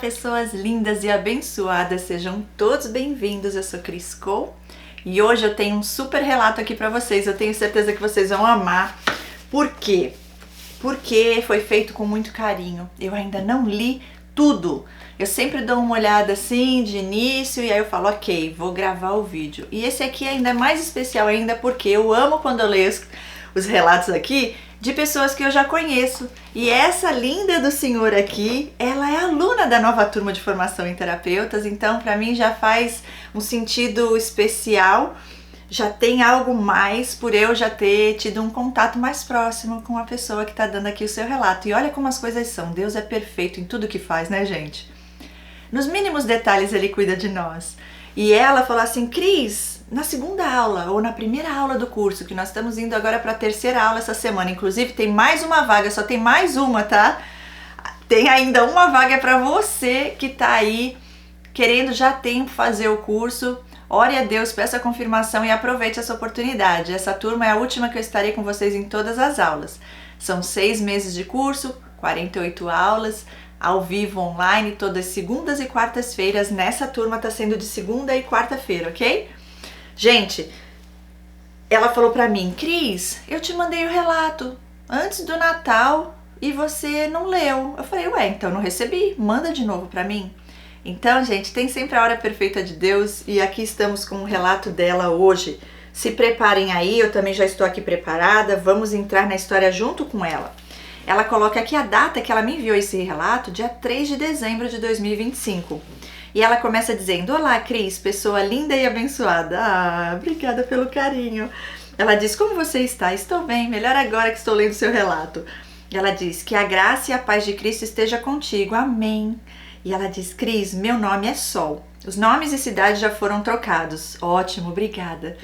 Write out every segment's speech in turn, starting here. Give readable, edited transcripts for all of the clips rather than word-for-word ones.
pessoas lindas e abençoadas, sejam todos bem-vindos. Eu sou Cris Cole e hoje eu tenho um super relato aqui para vocês. Eu tenho certeza que vocês vão amar. Por quê? Porque foi feito com muito carinho. Eu ainda não li tudo. Eu sempre dou uma olhada assim de início e aí eu falo, ok, vou gravar o vídeo. E esse aqui ainda é mais especial ainda porque eu amo quando eu leio os relatos aqui de pessoas que eu já conheço. E essa linda do senhor aqui, ela é aluna da nova turma de formação em terapeutas, então para mim já faz um sentido especial, já tem algo mais por eu já ter tido um contato mais próximo com a pessoa que está dando aqui o seu relato. E olha como as coisas são, Deus é perfeito em tudo que faz, né, gente? Nos mínimos detalhes ele cuida de nós. E ela falou assim, Cris, na segunda aula ou na primeira aula do curso, que nós estamos indo agora para a terceira aula essa semana, inclusive tem mais uma vaga, só tem mais uma, tá? Tem ainda uma vaga para você que tá aí querendo já tempo fazer o curso. Ore a Deus, peça a confirmação e aproveite essa oportunidade. Essa turma é a última que eu estarei com vocês em todas as aulas. São 6 meses de curso, 48 aulas, ao vivo, online, todas segundas e quartas-feiras. Nessa turma tá sendo de segunda e quarta-feira, ok? Gente, ela falou pra mim, Cris, eu te mandei o relato antes do Natal e você não leu. Eu falei, ué, então não recebi, manda de novo pra mim. Então, gente, tem sempre a hora perfeita de Deus e aqui estamos com o relato dela hoje. Se preparem aí, eu também já estou aqui preparada, vamos entrar na história junto com ela. Ela coloca aqui a data que ela me enviou esse relato, dia 3 de dezembro de 2025. E ela começa dizendo, olá Cris, pessoa linda e abençoada. Ah, obrigada pelo carinho. Ela diz, como você está? Estou bem, melhor agora que estou lendo seu relato. Ela diz, que a graça e a paz de Cristo esteja contigo, amém. E ela diz, Cris, meu nome é Sol. Os nomes e cidades já foram trocados. Ótimo, obrigada.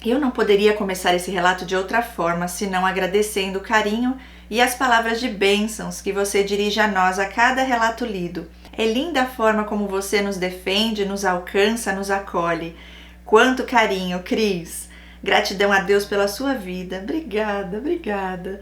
Eu não poderia começar esse relato de outra forma, senão agradecendo o carinho e as palavras de bênçãos que você dirige a nós a cada relato lido. É linda a forma como você nos defende, nos alcança, nos acolhe. Quanto carinho, Cris. Gratidão a Deus pela sua vida. Obrigada, obrigada.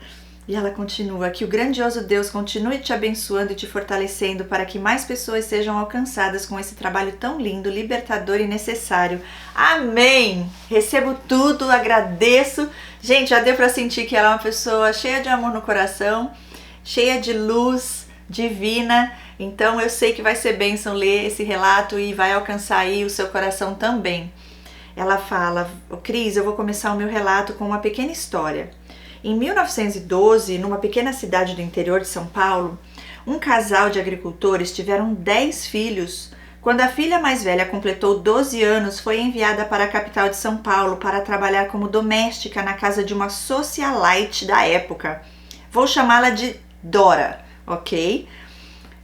E ela continua, que o grandioso Deus continue te abençoando e te fortalecendo para que mais pessoas sejam alcançadas com esse trabalho tão lindo, libertador e necessário. Amém! Recebo tudo, agradeço. Gente, já deu para sentir que ela é uma pessoa cheia de amor no coração, cheia de luz divina. Então eu sei que vai ser bênção ler esse relato e vai alcançar aí o seu coração também. Ela fala, Cris, eu vou começar o meu relato com uma pequena história. Em 1912, numa pequena cidade do interior de São Paulo, um casal de agricultores tiveram 10 filhos. Quando a filha mais velha completou 12 anos, foi enviada para a capital de São Paulo para trabalhar como doméstica na casa de uma socialite da época. Vou chamá-la de Dora, ok?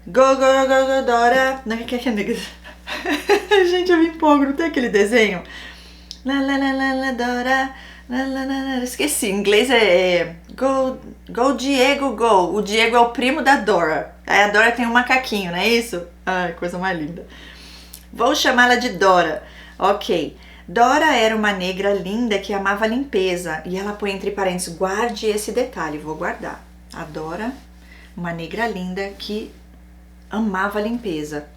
Go, go, go, go, Dora. Gente, eu me empolgo, não tem aquele desenho? La, la, la, la, la, Dora. Esqueci, em inglês é go Diego, go. O Diego é o primo da Dora. Aí a Dora tem um macaquinho, não é isso? Ai, coisa mais linda. Vou chamá-la de Dora. Ok. Dora era uma negra linda que amava a limpeza. E ela põe entre parênteses, guarde esse detalhe, vou guardar. A Dora, uma negra linda que amava a limpeza.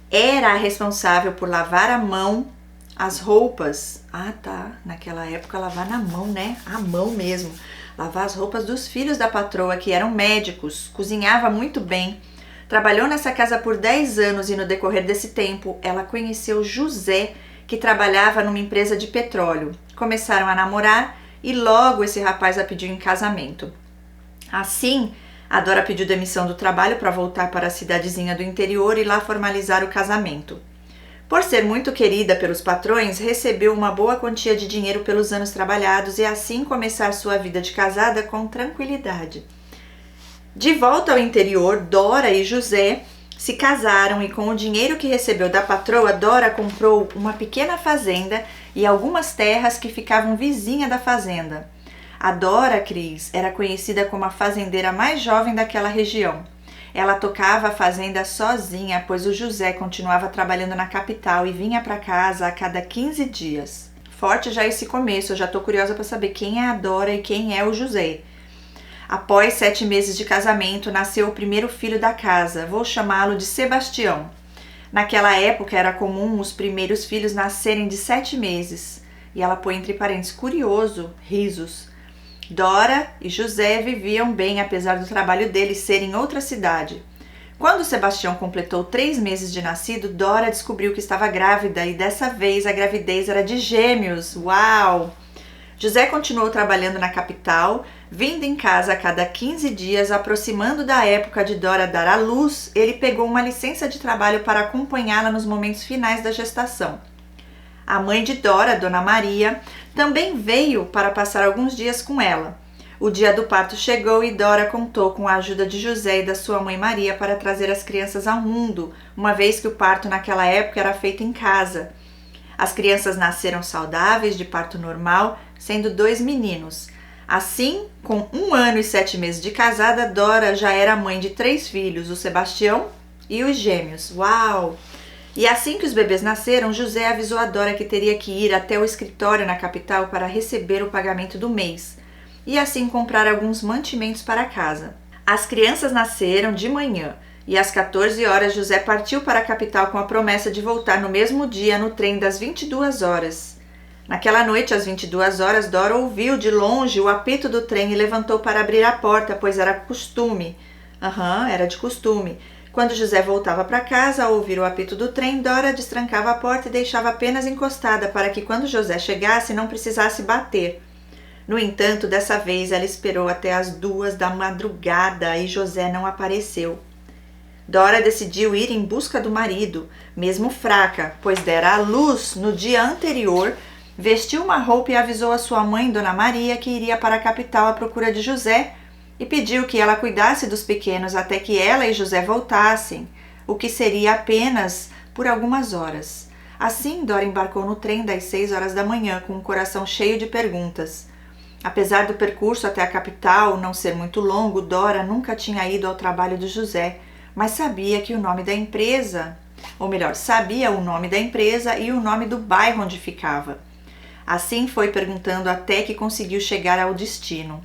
Era a responsável por lavar à mão as roupas. Ah, tá. Naquela época lavar na mão, né? À mão mesmo. Lavar as roupas dos filhos da patroa, que eram médicos. Cozinhava muito bem. Trabalhou nessa casa por 10 anos e no decorrer desse tempo, ela conheceu José, que trabalhava numa empresa de petróleo. Começaram a namorar e logo esse rapaz a pediu em casamento. Assim, a Dora pediu demissão do trabalho para voltar para a cidadezinha do interior e lá formalizar o casamento. Por ser muito querida pelos patrões, recebeu uma boa quantia de dinheiro pelos anos trabalhados e assim começar sua vida de casada com tranquilidade. De volta ao interior, Dora e José se casaram e com o dinheiro que recebeu da patroa, Dora comprou uma pequena fazenda e algumas terras que ficavam vizinha da fazenda. A Dora, Cris, era conhecida como a fazendeira mais jovem daquela região. Ela tocava a fazenda sozinha, pois o José continuava trabalhando na capital e vinha para casa a cada 15 dias. Forte já esse começo, eu já estou curiosa para saber quem é a Dora e quem é o José. Após 7 meses de casamento, nasceu o primeiro filho da casa. Vou chamá-lo de Sebastião. Naquela época era comum os primeiros filhos nascerem de 7 meses. E ela põe entre parênteses, curioso, risos. Dora e José viviam bem, apesar do trabalho deles ser em outra cidade. Quando Sebastião completou 3 meses de nascido, Dora descobriu que estava grávida e dessa vez a gravidez era de gêmeos. Uau! José continuou trabalhando na capital, vindo em casa a cada 15 dias, aproximando da época de Dora dar à luz, ele pegou uma licença de trabalho para acompanhá-la nos momentos finais da gestação. A mãe de Dora, Dona Maria, também veio para passar alguns dias com ela. O dia do parto chegou e Dora contou com a ajuda de José e da sua mãe Maria para trazer as crianças ao mundo, uma vez que o parto naquela época era feito em casa. As crianças nasceram saudáveis de parto normal, sendo 2 meninos. Assim, com 1 ano e 7 meses de casada, Dora já era mãe de 3 filhos, o Sebastião e os gêmeos. Uau! E assim que os bebês nasceram, José avisou a Dora que teria que ir até o escritório na capital para receber o pagamento do mês e assim comprar alguns mantimentos para casa. As crianças nasceram de manhã e às 14 horas José partiu para a capital com a promessa de voltar no mesmo dia no trem das 22 horas. Naquela noite, às 22 horas, Dora ouviu de longe o apito do trem e levantou para abrir a porta, pois era costume. Era de costume. Quando José voltava para casa, ao ouvir o apito do trem, Dora destrancava a porta e deixava apenas encostada para que quando José chegasse não precisasse bater. No entanto, dessa vez ela esperou até as 2 da madrugada e José não apareceu. Dora decidiu ir em busca do marido, mesmo fraca, pois dera à luz no dia anterior, vestiu uma roupa e avisou a sua mãe, Dona Maria, que iria para a capital à procura de José e pediu que ela cuidasse dos pequenos até que ela e José voltassem, o que seria apenas por algumas horas. Assim, Dora embarcou no trem das 6 horas da manhã com o coração cheio de perguntas. Apesar do percurso até a capital não ser muito longo, Dora nunca tinha ido ao trabalho de José, mas sabia que o nome da empresa, ou melhor, sabia o nome da empresa e o nome do bairro onde ficava. Assim foi perguntando até que conseguiu chegar ao destino.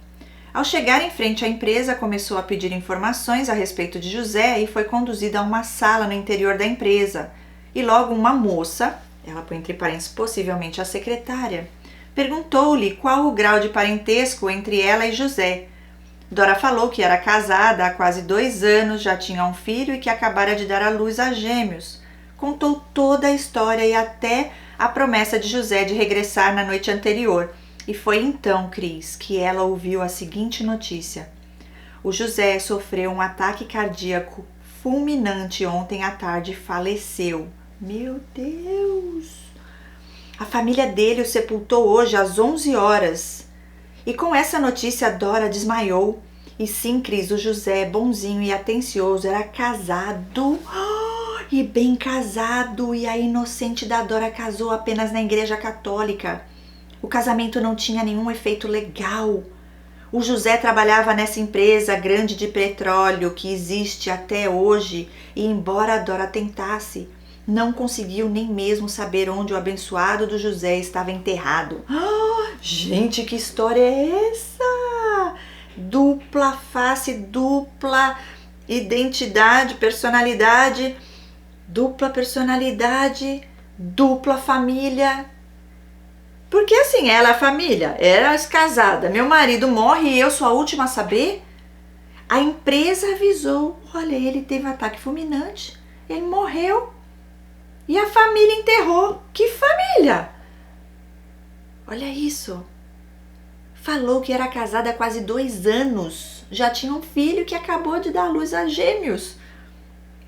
Ao chegar em frente à empresa, começou a pedir informações a respeito de José e foi conduzida a uma sala no interior da empresa. E logo uma moça, ela põe entre parênteses possivelmente a secretária, perguntou-lhe qual o grau de parentesco entre ela e José. Dora falou que era casada há quase 2 anos, já tinha um filho e que acabara de dar à luz a gêmeos. Contou toda a história e até a promessa de José de regressar na noite anterior. E foi então, Cris, que ela ouviu a seguinte notícia. O José sofreu um ataque cardíaco fulminante ontem à tarde e faleceu. Meu Deus! A família dele o sepultou hoje às 11 horas. E com essa notícia, Dora desmaiou. E sim, Cris, o José, bonzinho e atencioso, era casado. E bem casado. E a inocente da Dora casou apenas na igreja católica. O casamento não tinha nenhum efeito legal. O José trabalhava nessa empresa grande de petróleo que existe até hoje. E embora a Dora tentasse, não conseguiu nem mesmo saber onde o abençoado do José estava enterrado. Gente, que história é essa? Dupla face, dupla identidade, personalidade, dupla família. Porque assim, ela é a família, era casada, meu marido morre e eu sou a última a saber? A empresa avisou, olha, ele teve ataque fulminante, ele morreu. E a família enterrou. Que família? Olha isso. Falou que era casada há quase 2 anos. Já tinha um filho que acabou de dar à luz a gêmeos.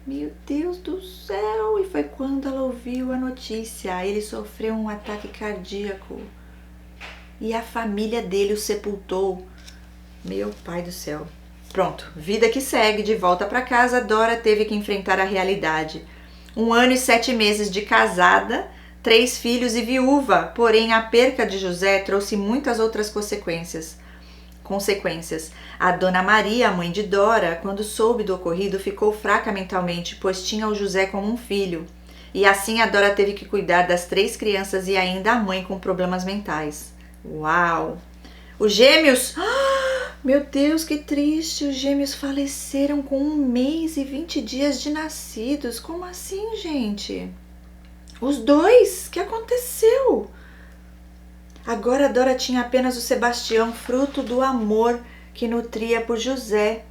Meu Deus do céu. E foi quando ela ouviu a notícia. Ele sofreu um ataque cardíaco. E a família dele o sepultou. Meu pai do céu. Pronto. Vida que segue. De volta para casa, Dora teve que enfrentar a realidade. 1 ano e 7 meses de casada, 3 filhos e viúva, porém a perca de José trouxe muitas outras consequências. A Dona Maria, a mãe de Dora, quando soube do ocorrido, ficou fraca mentalmente, pois tinha o José como um filho. E assim a Dora teve que cuidar das 3 crianças e ainda a mãe com problemas mentais. Uau! Os gêmeos... Meu Deus, que triste! Os gêmeos faleceram com 1 mês e 20 dias de nascidos. Como assim, gente? Os dois? O que aconteceu? Agora Dora tinha apenas o Sebastião, fruto do amor que nutria por José.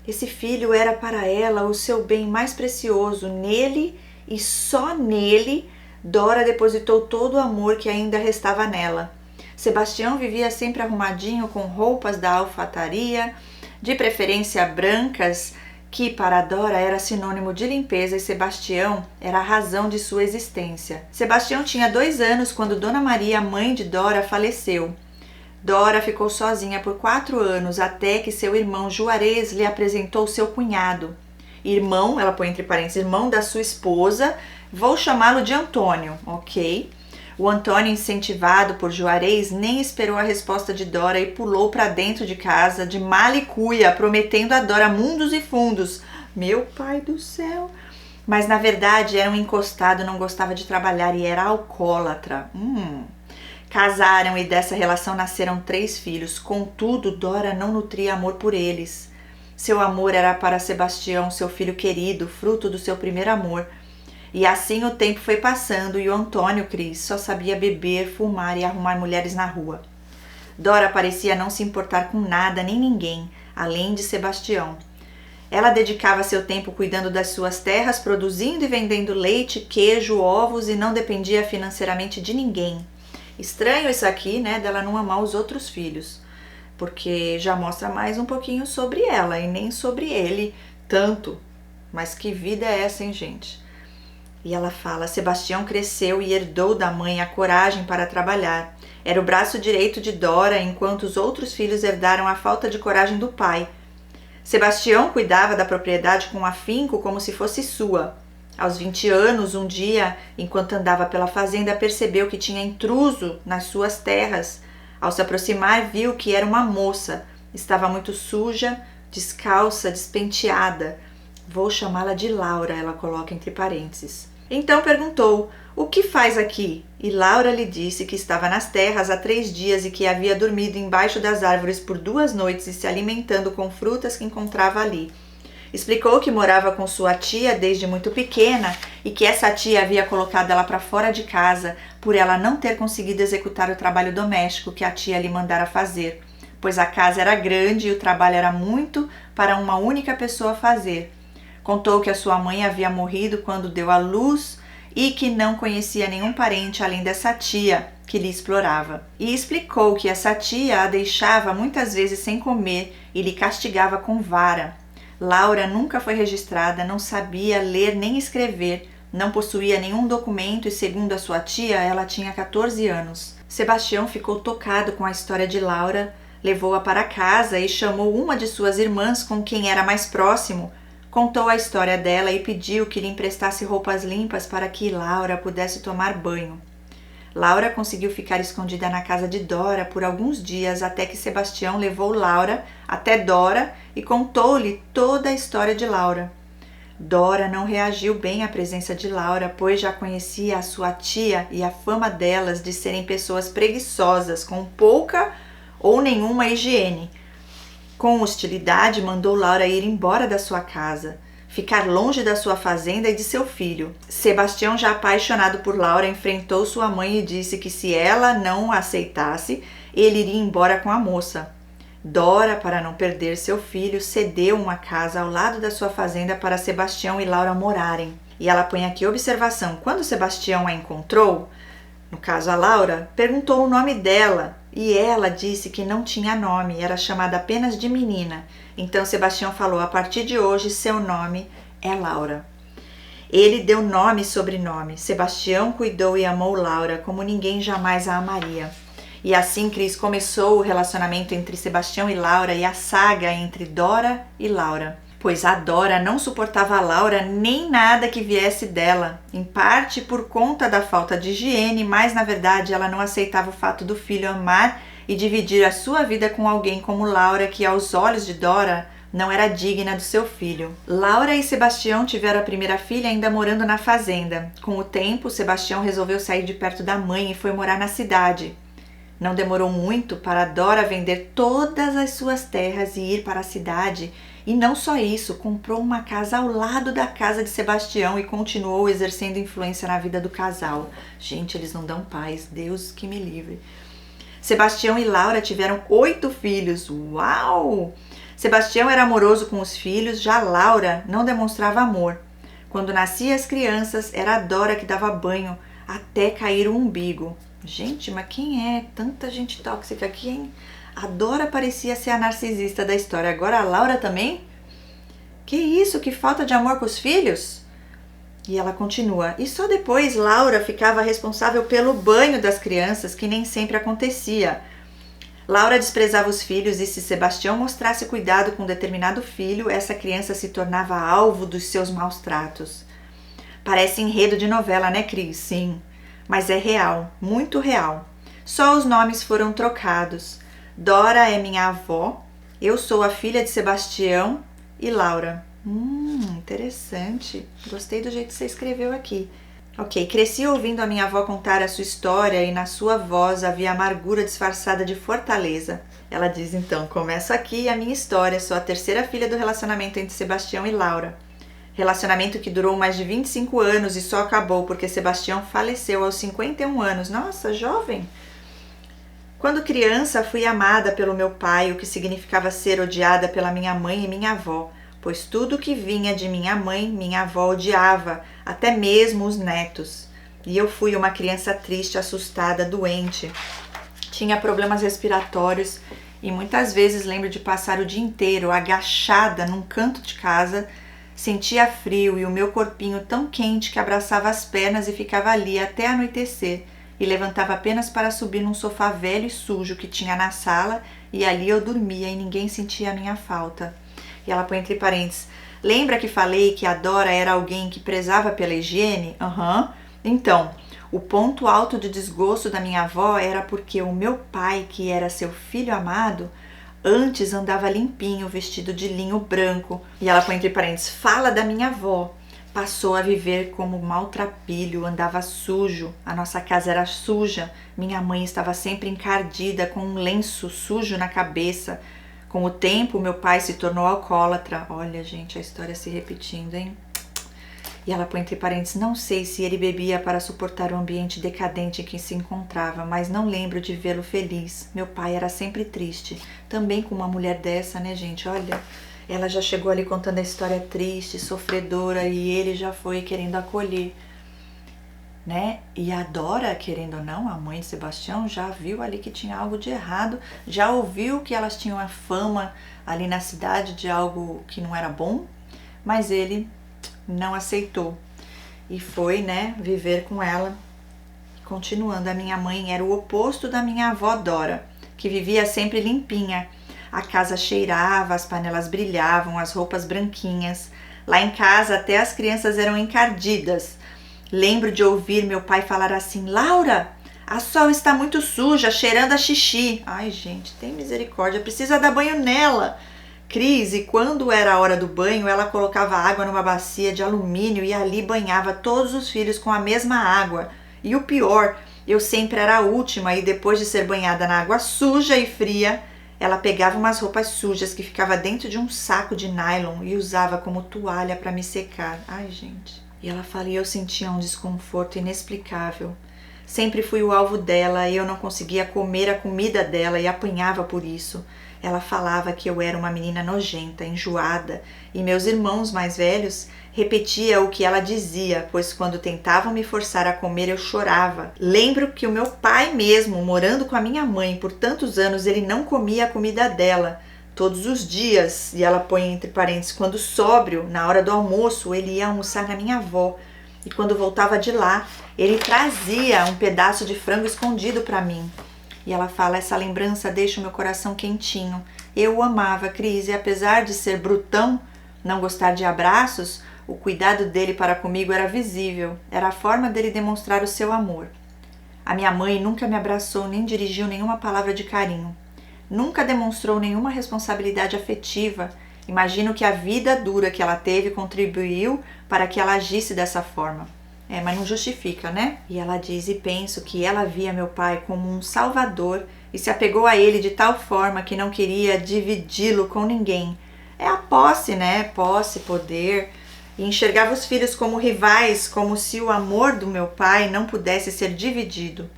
Esse filho era para ela o seu bem mais precioso. Nele e só nele, Dora depositou todo o amor que ainda restava nela. Sebastião vivia sempre arrumadinho com roupas da alfataria, de preferência brancas, que para Dora era sinônimo de limpeza, e Sebastião era a razão de sua existência. Sebastião tinha 2 anos quando Dona Maria, mãe de Dora, faleceu. Dora ficou sozinha por 4 anos, até que seu irmão Juarez lhe apresentou seu cunhado. Irmão, ela põe entre parênteses, irmão da sua esposa, vou chamá-lo de Antônio, ok? O Antônio, incentivado por Juarez, nem esperou a resposta de Dora e pulou para dentro de casa de mala e cuia, prometendo a Dora mundos e fundos. Meu pai do céu! Mas na verdade era um encostado, não gostava de trabalhar e era alcoólatra. Casaram e dessa relação nasceram 3 filhos. Contudo, Dora não nutria amor por eles. Seu amor era para Sebastião, seu filho querido, fruto do seu primeiro amor. E assim o tempo foi passando e o Antônio Cris só sabia beber, fumar e arrumar mulheres na rua. Dora parecia não se importar com nada nem ninguém, além de Sebastião. Ela dedicava seu tempo cuidando das suas terras, produzindo e vendendo leite, queijo, ovos e não dependia financeiramente de ninguém. Estranho isso aqui, né, dela não amar os outros filhos, porque já mostra mais um pouquinho sobre ela e nem sobre ele tanto. Mas que vida é essa, hein, gente? E ela fala, Sebastião cresceu e herdou da mãe a coragem para trabalhar. Era o braço direito de Dora, enquanto os outros filhos herdaram a falta de coragem do pai. Sebastião cuidava da propriedade com afinco como se fosse sua. Aos 20 anos, um dia, enquanto andava pela fazenda, percebeu que tinha intruso nas suas terras. Ao se aproximar, viu que era uma moça. Estava muito suja, descalça, despenteada. Vou chamá-la de Laura, ela coloca entre parênteses. Então perguntou, o que faz aqui? E Laura lhe disse que estava nas terras há 3 dias e que havia dormido embaixo das árvores por 2 noites e se alimentando com frutas que encontrava ali. Explicou que morava com sua tia desde muito pequena e que essa tia havia colocado ela para fora de casa por ela não ter conseguido executar o trabalho doméstico que a tia lhe mandara fazer, pois a casa era grande e o trabalho era muito para uma única pessoa fazer. Contou que a sua mãe havia morrido quando deu à luz e que não conhecia nenhum parente além dessa tia que lhe explorava. E explicou que essa tia a deixava muitas vezes sem comer e lhe castigava com vara. Laura nunca foi registrada, não sabia ler nem escrever, não possuía nenhum documento e, segundo a sua tia, ela tinha 14 anos. Sebastião ficou tocado com a história de Laura, levou-a para casa e chamou uma de suas irmãs com quem era mais próximo, contou a história dela e pediu que lhe emprestasse roupas limpas para que Laura pudesse tomar banho. Laura conseguiu ficar escondida na casa de Dora por alguns dias até que Sebastião levou Laura até Dora e contou-lhe toda a história de Laura. Dora não reagiu bem à presença de Laura, pois já conhecia a sua tia e a fama delas de serem pessoas preguiçosas, com pouca ou nenhuma higiene. Com hostilidade, mandou Laura ir embora da sua casa, ficar longe da sua fazenda e de seu filho. Sebastião, já apaixonado por Laura, enfrentou sua mãe e disse que se ela não a aceitasse, ele iria embora com a moça. Dora, para não perder seu filho, cedeu uma casa ao lado da sua fazenda para Sebastião e Laura morarem. E ela põe aqui observação, quando Sebastião a encontrou, no caso a Laura, perguntou o nome dela e ela disse que não tinha nome, era chamada apenas de menina. Então Sebastião falou, a partir de hoje seu nome é Laura. Ele deu nome e sobrenome. Sebastião cuidou e amou Laura como ninguém jamais a amaria. E assim, Cris, começou o relacionamento entre Sebastião e Laura e a saga entre Dora e Laura. Pois a Dora não suportava a Laura nem nada que viesse dela, em parte por conta da falta de higiene, mas na verdade ela não aceitava o fato do filho amar e dividir a sua vida com alguém como Laura, que aos olhos de Dora não era digna do seu filho. Laura e Sebastião tiveram a primeira filha ainda morando na fazenda. Com o tempo, Sebastião resolveu sair de perto da mãe e foi morar na cidade. Não demorou muito para Dora vender todas as suas terras e ir para a cidade. E não só isso, comprou uma casa ao lado da casa de Sebastião e continuou exercendo influência na vida do casal. Gente, eles não dão paz, Deus que me livre. Sebastião e Laura tiveram 8 filhos. Uau! Sebastião era amoroso com os filhos, já Laura não demonstrava amor. Quando nasciam as crianças, era a Dora que dava banho até cair o umbigo. Gente, mas quem é? Tanta gente tóxica aqui, hein? A Dora parecia ser a narcisista da história. Agora a Laura também? Que isso? Que falta de amor com os filhos? E ela continua. E só depois Laura ficava responsável pelo banho das crianças, que nem sempre acontecia. Laura desprezava os filhos e se Sebastião mostrasse cuidado com determinado filho, essa criança se tornava alvo dos seus maus tratos. Parece enredo de novela, né, Cris? Sim, mas é real, muito real. Só os nomes foram trocados. Dora é minha avó, eu sou a filha de Sebastião e Laura. Interessante. Gostei do jeito que você escreveu aqui. Ok, cresci ouvindo a minha avó contar a sua história e na sua voz havia amargura disfarçada de fortaleza. Ela diz então, começo aqui a minha história, sou a terceira filha do relacionamento entre Sebastião e Laura. Relacionamento que durou mais de 25 anos e só acabou porque Sebastião faleceu aos 51 anos. Nossa, jovem! Quando criança, fui amada pelo meu pai, o que significava ser odiada pela minha mãe e minha avó, pois tudo que vinha de minha mãe, minha avó odiava, até mesmo os netos. E eu fui uma criança triste, assustada, doente. Tinha problemas respiratórios e muitas vezes lembro de passar o dia inteiro agachada num canto de casa. Sentia frio e o meu corpinho tão quente que abraçava as pernas e ficava ali até anoitecer e levantava apenas para subir num sofá velho e sujo que tinha na sala e ali eu dormia e ninguém sentia a minha falta. E ela põe entre parênteses, lembra que falei que a Dora era alguém que prezava pela higiene? Então, o ponto alto de desgosto da minha avó era porque o meu pai, que era seu filho amado, antes andava limpinho, vestido de linho branco. E ela põe entre parênteses, fala da minha avó. Passou a viver como maltrapilho, andava sujo, a nossa casa era suja, minha mãe estava sempre encardida com um lenço sujo na cabeça. Com o tempo, meu pai se tornou alcoólatra. Olha, gente, a história se repetindo, hein? E ela põe entre parênteses, não sei se ele bebia para suportar o ambiente decadente em que se encontrava, mas não lembro de vê-lo feliz. Meu pai era sempre triste. Também com uma mulher dessa, né, gente? Olha, ela já chegou ali contando a história triste, sofredora, e ele já foi querendo acolher, né? E a Dora, querendo ou não, a mãe de Sebastião, já viu ali que tinha algo de errado, já ouviu que elas tinham a fama ali na cidade de algo que não era bom, mas ele não aceitou e foi, né, viver com ela. Continuando, a minha mãe era o oposto da minha avó Dora, que vivia sempre limpinha. A casa cheirava, as panelas brilhavam, as roupas branquinhas. Lá em casa até as crianças eram encardidas. Lembro de ouvir meu pai falar assim, Laura, a Sol está muito suja, cheirando a xixi. Ai, gente, tem misericórdia, precisa dar banho nela. Cris, e quando era a hora do banho, ela colocava água numa bacia de alumínio e ali banhava todos os filhos com a mesma água. E o pior, eu sempre era a última e depois de ser banhada na água suja e fria, ela pegava umas roupas sujas que ficava dentro de um saco de nylon e usava como toalha para me secar. Ai, gente. E ela fala, e eu sentia um desconforto inexplicável. Sempre fui o alvo dela e eu não conseguia comer a comida dela e apanhava por isso. Ela falava que eu era uma menina nojenta, enjoada, e meus irmãos mais velhos repetiam o que ela dizia, pois quando tentavam me forçar a comer eu chorava. Lembro que o meu pai mesmo, morando com a minha mãe por tantos anos, ele não comia a comida dela todos os dias, e ela põe entre parênteses, quando sóbrio, na hora do almoço, ele ia almoçar na minha avó, e quando voltava de lá, ele trazia um pedaço de frango escondido para mim. E ela fala, essa lembrança deixa o meu coração quentinho. Eu o amava, Cris, e apesar de ser brutão, não gostar de abraços, o cuidado dele para comigo era visível, era a forma dele demonstrar o seu amor. A minha mãe nunca me abraçou nem dirigiu nenhuma palavra de carinho. Nunca demonstrou nenhuma responsabilidade afetiva. Imagino que a vida dura que ela teve contribuiu para que ela agisse dessa forma. mas não justifica, né? E ela diz: e penso que ela via meu pai como um salvador e se apegou a ele de tal forma que não queria dividi-lo com ninguém. É a posse, né? Posse, poder. E enxergava os filhos como rivais, como se o amor do meu pai não pudesse ser dividido.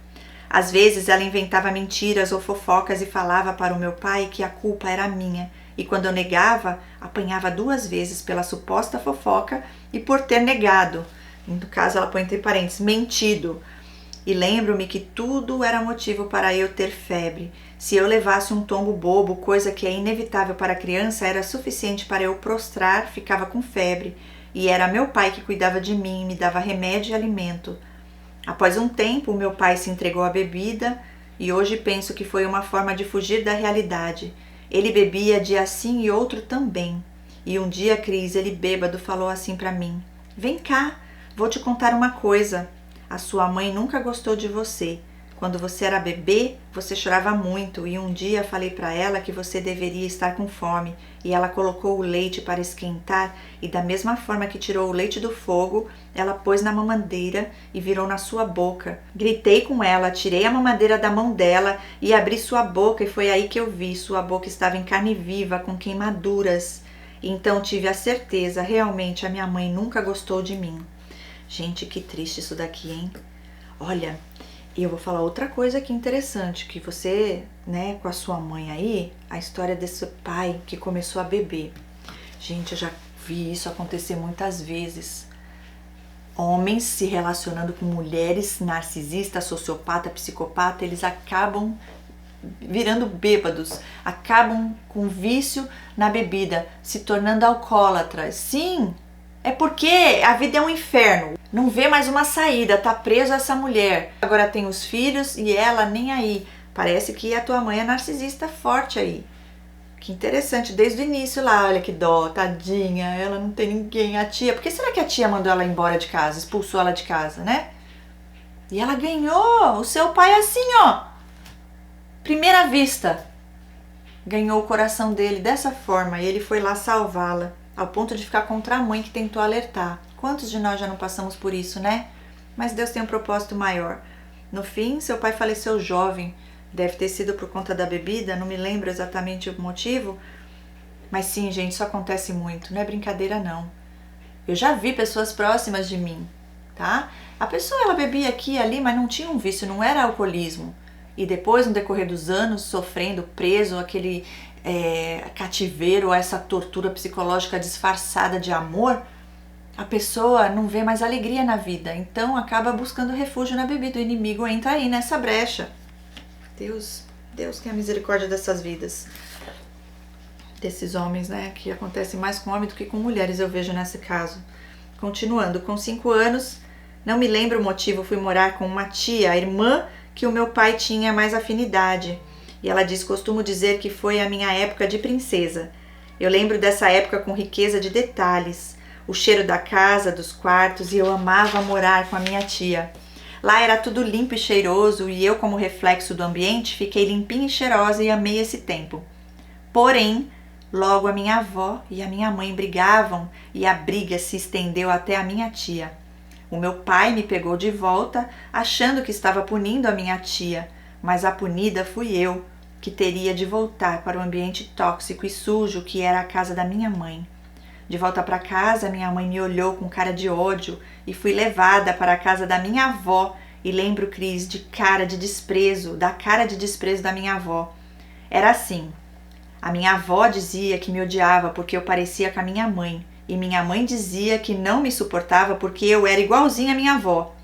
Às vezes ela inventava mentiras ou fofocas e falava para o meu pai que a culpa era minha. E quando eu negava, apanhava 2 vezes pela suposta fofoca e por ter negado. No caso, ela põe entre parênteses, mentido. E lembro-me que tudo era motivo para eu ter febre. Se eu levasse um tombo bobo, coisa que é inevitável para a criança, era suficiente para eu prostrar, ficava com febre. E era meu pai que cuidava de mim, me dava remédio e alimento. Após um tempo, meu pai se entregou à bebida e hoje penso que foi uma forma de fugir da realidade. Ele bebia dia sim e outro também. E um dia, Cris, ele bêbado falou assim para mim: vem cá, vou te contar uma coisa. A sua mãe nunca gostou de você. Quando você era bebê, você chorava muito e um dia falei para ela que você deveria estar com fome e ela colocou o leite para esquentar e da mesma forma que tirou o leite do fogo, ela pôs na mamadeira e virou na sua boca. Gritei com ela, tirei a mamadeira da mão dela e abri sua boca e foi aí que eu vi, sua boca estava em carne viva, com queimaduras. Então tive a certeza, realmente a minha mãe nunca gostou de mim. Gente, que triste isso daqui, hein? Olha, e eu vou falar outra coisa aqui interessante, que você, né, com a sua mãe aí, a história desse pai que começou a beber. Gente, eu já vi isso acontecer muitas vezes. Homens se relacionando com mulheres narcisistas, sociopata, psicopata, eles acabam virando bêbados, acabam com vício na bebida, se tornando alcoólatras. Sim, é porque a vida é um inferno. Não vê mais uma saída, tá preso a essa mulher. Agora tem os filhos e ela nem aí. Parece que a tua mãe é narcisista forte aí. Que interessante, desde o início lá, olha que dó, tadinha, ela não tem ninguém, a tia. Por que será que a tia mandou ela embora de casa, expulsou ela de casa, né? E ela ganhou, o seu pai assim, ó, primeira vista. Ganhou o coração dele dessa forma e ele foi lá salvá-la, ao ponto de ficar contra a mãe que tentou alertar. Quantos de nós já não passamos por isso, né? Mas Deus tem um propósito maior. No fim, seu pai faleceu jovem. Deve ter sido por conta da bebida, não me lembro exatamente o motivo. Mas sim, gente, isso acontece muito. Não é brincadeira, não. Eu já vi pessoas próximas de mim, tá? A pessoa, ela bebia aqui e ali, mas não tinha um vício, não era alcoolismo. E depois, no decorrer dos anos, sofrendo, preso, aquele cativeiro, essa tortura psicológica disfarçada de amor, a pessoa não vê mais alegria na vida, então acaba buscando refúgio na bebida. O inimigo entra aí nessa brecha. Deus que é a misericórdia dessas vidas, desses homens, né? Que acontece mais com homens do que com mulheres, eu vejo nesse caso. Continuando, com 5 anos, não me lembro o motivo, fui morar com uma tia, a irmã que o meu pai tinha mais afinidade. E ela diz: costumo dizer que foi a minha época de princesa. Eu lembro dessa época com riqueza de detalhes. O cheiro da casa, dos quartos, e eu amava morar com a minha tia. Lá era tudo limpo e cheiroso e eu, como reflexo do ambiente, fiquei limpinha e cheirosa e amei esse tempo. Porém, logo a minha avó e a minha mãe brigavam e a briga se estendeu até a minha tia. O meu pai me pegou de volta, achando que estava punindo a minha tia, mas a punida fui eu, que teria de voltar para o ambiente tóxico e sujo que era a casa da minha mãe. De volta para casa, minha mãe me olhou com cara de ódio e fui levada para a casa da minha avó. E lembro, Cris, da cara de desprezo da minha avó. Era assim: a minha avó dizia que me odiava porque eu parecia com a minha mãe, e minha mãe dizia que não me suportava porque eu era igualzinha à minha avó.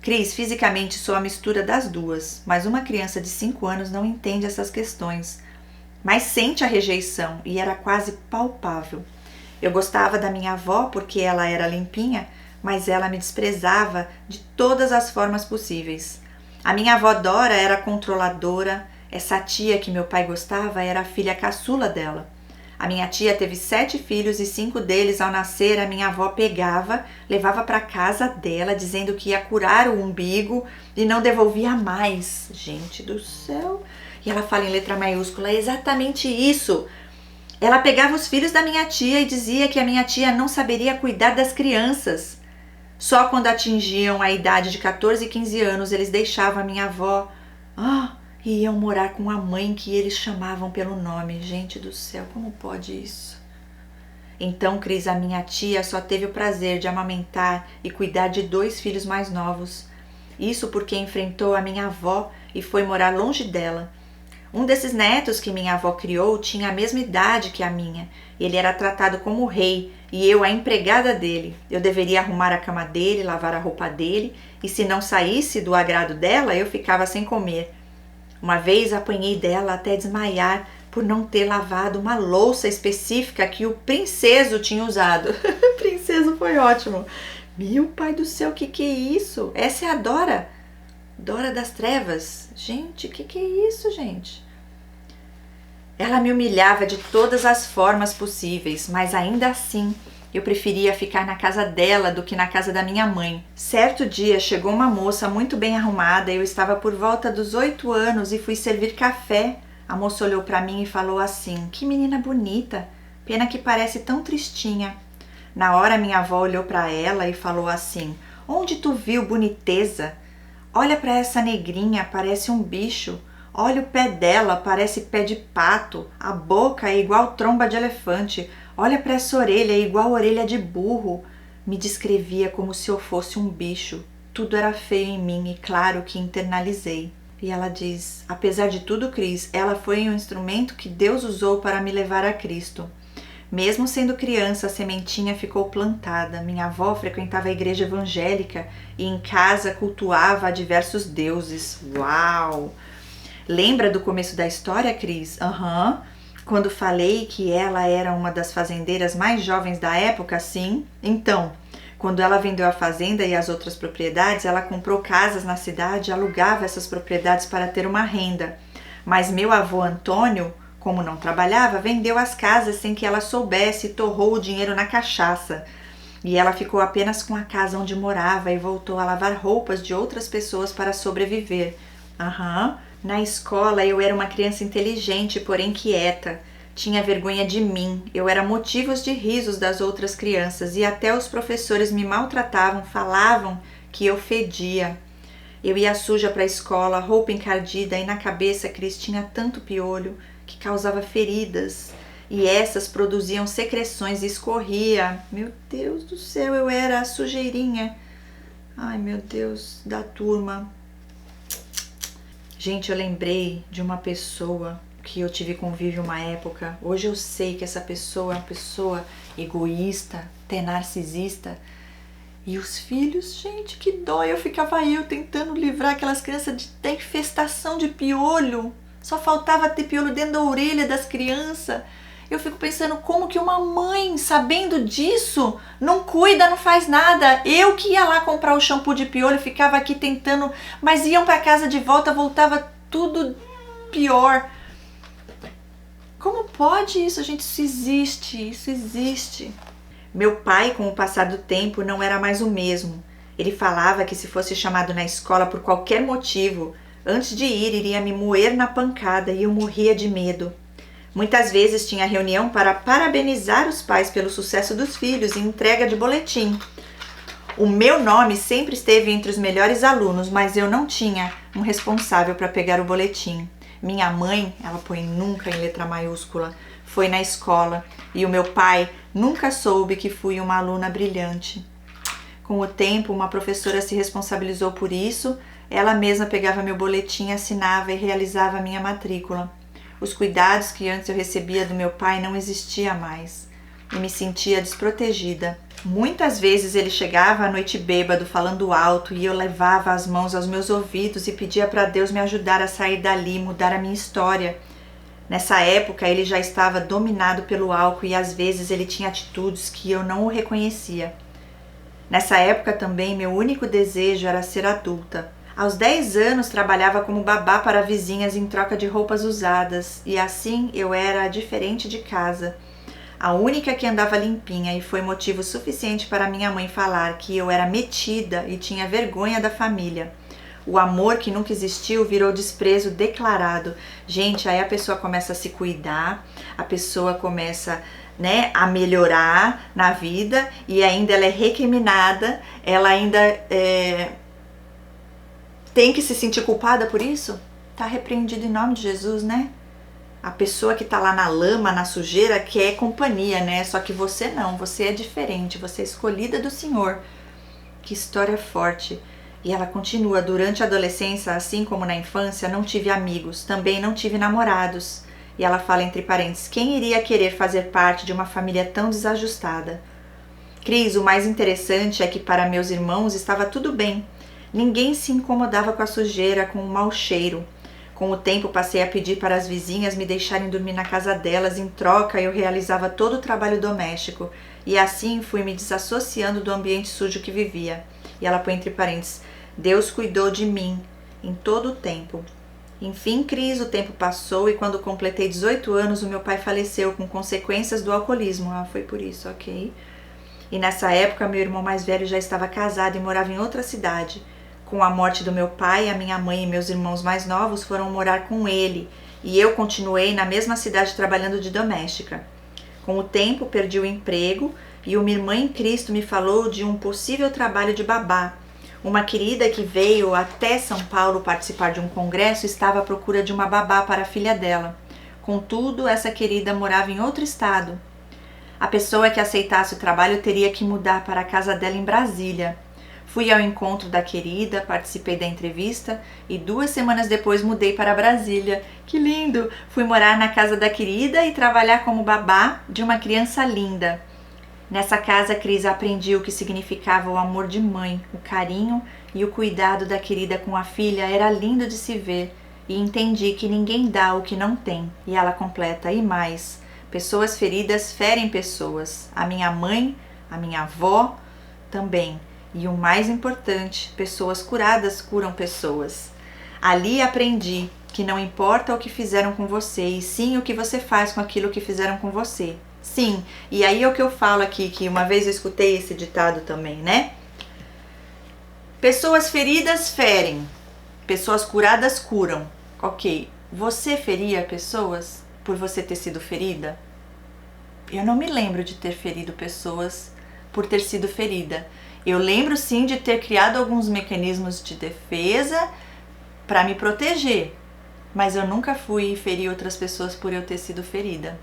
Cris, fisicamente sou a mistura das duas, mas uma criança de 5 anos não entende essas questões, mas sente a rejeição e era quase palpável. Eu gostava da minha avó porque ela era limpinha, mas ela me desprezava de todas as formas possíveis. A minha avó Dora era controladora, essa tia que meu pai gostava era a filha caçula dela. A minha tia teve 7 filhos e 5 deles, ao nascer, a minha avó pegava, levava para casa dela, dizendo que ia curar o umbigo e não devolvia mais. Gente do céu! E ela fala em letra maiúscula, é exatamente isso. Ela pegava os filhos da minha tia e dizia que a minha tia não saberia cuidar das crianças. Só quando atingiam a idade de 14 e 15 anos, eles deixavam a minha avó e iam morar com a mãe que eles chamavam pelo nome. Gente do céu, como pode isso? Então, Cris, a minha tia só teve o prazer de amamentar e cuidar de 2 filhos mais novos. Isso porque enfrentou a minha avó e foi morar longe dela. Um desses netos que minha avó criou tinha a mesma idade que a minha. Ele era tratado como rei e eu a empregada dele. Eu deveria arrumar a cama dele, lavar a roupa dele e se não saísse do agrado dela, eu ficava sem comer. Uma vez apanhei dela até desmaiar por não ter lavado uma louça específica que o princeso tinha usado. Princeso foi ótimo. Meu pai do céu, que é isso? Essa é a Dora. Dora das Trevas. Gente, que é isso, gente? Ela me humilhava de todas as formas possíveis, mas ainda assim eu preferia ficar na casa dela do que na casa da minha mãe. Certo dia chegou uma moça muito bem arrumada, eu estava por volta dos 8 anos e fui servir café. A moça olhou para mim e falou assim: "Que menina bonita, pena que parece tão tristinha." Na hora minha avó olhou para ela e falou assim: "Onde tu viu boniteza? Olha para essa negrinha, parece um bicho. Olha o pé dela, parece pé de pato. A boca é igual tromba de elefante. Olha para essa orelha, é igual orelha de burro." Me descrevia como se eu fosse um bicho. Tudo era feio em mim e claro que internalizei. E ela diz: "Apesar de tudo, Cris, ela foi um instrumento que Deus usou para me levar a Cristo. Mesmo sendo criança, a sementinha ficou plantada. Minha avó frequentava a igreja evangélica e em casa cultuava a diversos deuses." Uau! Lembra do começo da história, Cris? Aham. Quando falei que ela era uma das fazendeiras mais jovens da época, sim? Então, quando ela vendeu a fazenda e as outras propriedades, ela comprou casas na cidade e alugava essas propriedades para ter uma renda. Mas meu avô Antônio, como não trabalhava, vendeu as casas sem que ela soubesse e torrou o dinheiro na cachaça. E ela ficou apenas com a casa onde morava e voltou a lavar roupas de outras pessoas para sobreviver. Aham. Na escola eu era uma criança inteligente, porém quieta. Tinha vergonha de mim, eu era motivos de risos das outras crianças e até os professores me maltratavam, falavam que eu fedia. Eu ia suja para a escola, roupa encardida e na cabeça, Cris, tinha tanto piolho que causava feridas e essas produziam secreções e escorria. Meu Deus do céu, eu era a sujeirinha. Ai, meu Deus, da turma. Gente, eu lembrei de uma pessoa que eu tive convívio uma época. Hoje eu sei que essa pessoa é uma pessoa egoísta, até narcisista. E os filhos, gente, que dó. Eu ficava tentando livrar aquelas crianças da infestação de piolho. Só faltava ter piolho dentro da orelha das crianças. Eu fico pensando como que uma mãe, sabendo disso, não cuida, não faz nada. Eu que ia lá comprar o shampoo de piolho, ficava aqui tentando, mas iam para casa de volta, voltava tudo pior. Como pode isso, gente? Isso existe. Meu pai, com o passar do tempo, não era mais o mesmo. Ele falava que se fosse chamado na escola por qualquer motivo, antes de ir, iria me moer na pancada e eu morria de medo. Muitas vezes tinha reunião para parabenizar os pais pelo sucesso dos filhos e entrega de boletim. O meu nome sempre esteve entre os melhores alunos, mas eu não tinha um responsável para pegar o boletim. Minha mãe, ela põe nunca em letra maiúscula, foi na escola e o meu pai nunca soube que fui uma aluna brilhante. Com o tempo, uma professora se responsabilizou por isso, ela mesma pegava meu boletim, assinava e realizava a minha matrícula. Os cuidados que antes eu recebia do meu pai não existia mais e me sentia desprotegida. Muitas vezes ele chegava à noite bêbado, falando alto, e eu levava as mãos aos meus ouvidos e pedia para Deus me ajudar a sair dali, mudar a minha história. Nessa época ele já estava dominado pelo álcool e às vezes ele tinha atitudes que eu não o reconhecia. Nessa época também meu único desejo era ser adulta. Aos 10 anos trabalhava como babá para vizinhas em troca de roupas usadas e assim eu era diferente de casa. A única que andava limpinha e foi motivo suficiente para minha mãe falar que eu era metida e tinha vergonha da família. O amor que nunca existiu virou desprezo declarado. Gente, aí a pessoa começa a se cuidar, a pessoa começa, né, a melhorar na vida e ainda ela é recriminada, ela ainda tem que se sentir culpada por isso? Tá repreendido em nome de Jesus, né? A pessoa que tá lá na lama, na sujeira, quer companhia, né? Só que você não, você é diferente, você é escolhida do Senhor. Que história forte. E ela continua: durante a adolescência, assim como na infância, não tive amigos, também não tive namorados. E ela fala entre parênteses: quem iria querer fazer parte de uma família tão desajustada? Cris, o mais interessante é que para meus irmãos estava tudo bem. Ninguém se incomodava com a sujeira, com o mau cheiro. Com o tempo passei a pedir para as vizinhas me deixarem dormir na casa delas, em troca eu realizava todo o trabalho doméstico. E assim fui me desassociando do ambiente sujo que vivia. E ela põe entre parênteses: Deus cuidou de mim em todo o tempo. Enfim, Cris, o tempo passou e quando completei 18 anos, o meu pai faleceu com consequências do alcoolismo. Ah, foi por isso, ok. E nessa época, meu irmão mais velho já estava casado e morava em outra cidade. Com a morte do meu pai, a minha mãe e meus irmãos mais novos foram morar com ele. E eu continuei na mesma cidade trabalhando de doméstica. Com o tempo, perdi o emprego e uma irmã em Cristo me falou de um possível trabalho de babá. Uma querida que veio até São Paulo participar de um congresso estava à procura de uma babá para a filha dela. Contudo, essa querida morava em outro estado. A pessoa que aceitasse o trabalho teria que mudar para a casa dela em Brasília. Fui ao encontro da querida, participei da entrevista e 2 semanas depois mudei para Brasília. Que lindo! Fui morar na casa da querida e trabalhar como babá de uma criança linda. Nessa casa, Cris, aprendi o que significava o amor de mãe, o carinho e o cuidado da querida com a filha. Era lindo de se ver e entendi que ninguém dá o que não tem. E ela completa: e mais, pessoas feridas ferem pessoas. A minha mãe, a minha avó também. E o mais importante, pessoas curadas curam pessoas. Ali aprendi que não importa o que fizeram com você, e sim o que você faz com aquilo que fizeram com você. Sim, e aí é o que eu falo aqui, que uma vez eu escutei esse ditado também, né? Pessoas feridas ferem, pessoas curadas curam. Ok, você feria pessoas por você ter sido ferida? Eu não me lembro de ter ferido pessoas por ter sido ferida. Eu lembro sim de ter criado alguns mecanismos de defesa para me proteger, mas eu nunca fui ferir outras pessoas por eu ter sido ferida.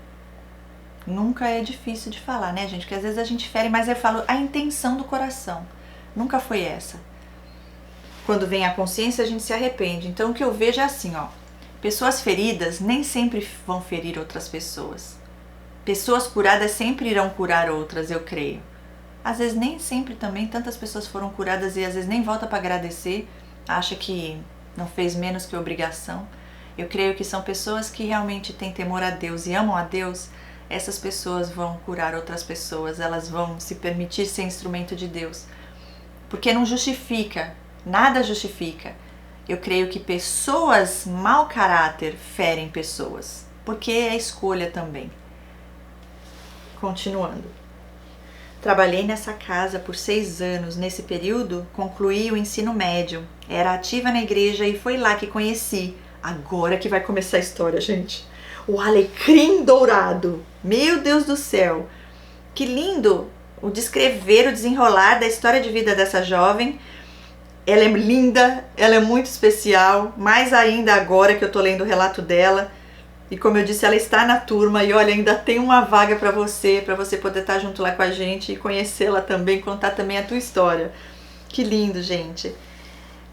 Nunca é difícil de falar, né, gente? Porque às vezes a gente fere, mas eu falo a intenção do coração. Nunca foi essa. Quando vem a consciência, a gente se arrepende. Então o que eu vejo é assim, ó. Pessoas feridas nem sempre vão ferir outras pessoas. Pessoas curadas sempre irão curar outras, eu creio. Às vezes nem sempre também tantas pessoas foram curadas e às vezes nem volta para agradecer, acha que não fez menos que obrigação. Eu creio que são pessoas que realmente têm temor a Deus e amam a Deus. Essas pessoas vão curar outras pessoas, elas vão se permitir ser instrumento de Deus. Porque não justifica, nada justifica. Eu creio que pessoas mau caráter ferem pessoas, porque é escolha também. Continuando. Trabalhei nessa casa por 6 anos. Nesse período, concluí o ensino médio. Era ativa na igreja e foi lá que conheci. Agora que vai começar a história, gente. O alecrim dourado. Meu Deus do céu. Que lindo o descrever, o desenrolar da história de vida dessa jovem. Ela é linda, ela é muito especial. Mais ainda agora que eu tô lendo o relato dela. E como eu disse, ela está na turma e olha, ainda tem uma vaga para você poder estar junto lá com a gente e conhecê-la também, contar também a tua história. Que lindo, gente.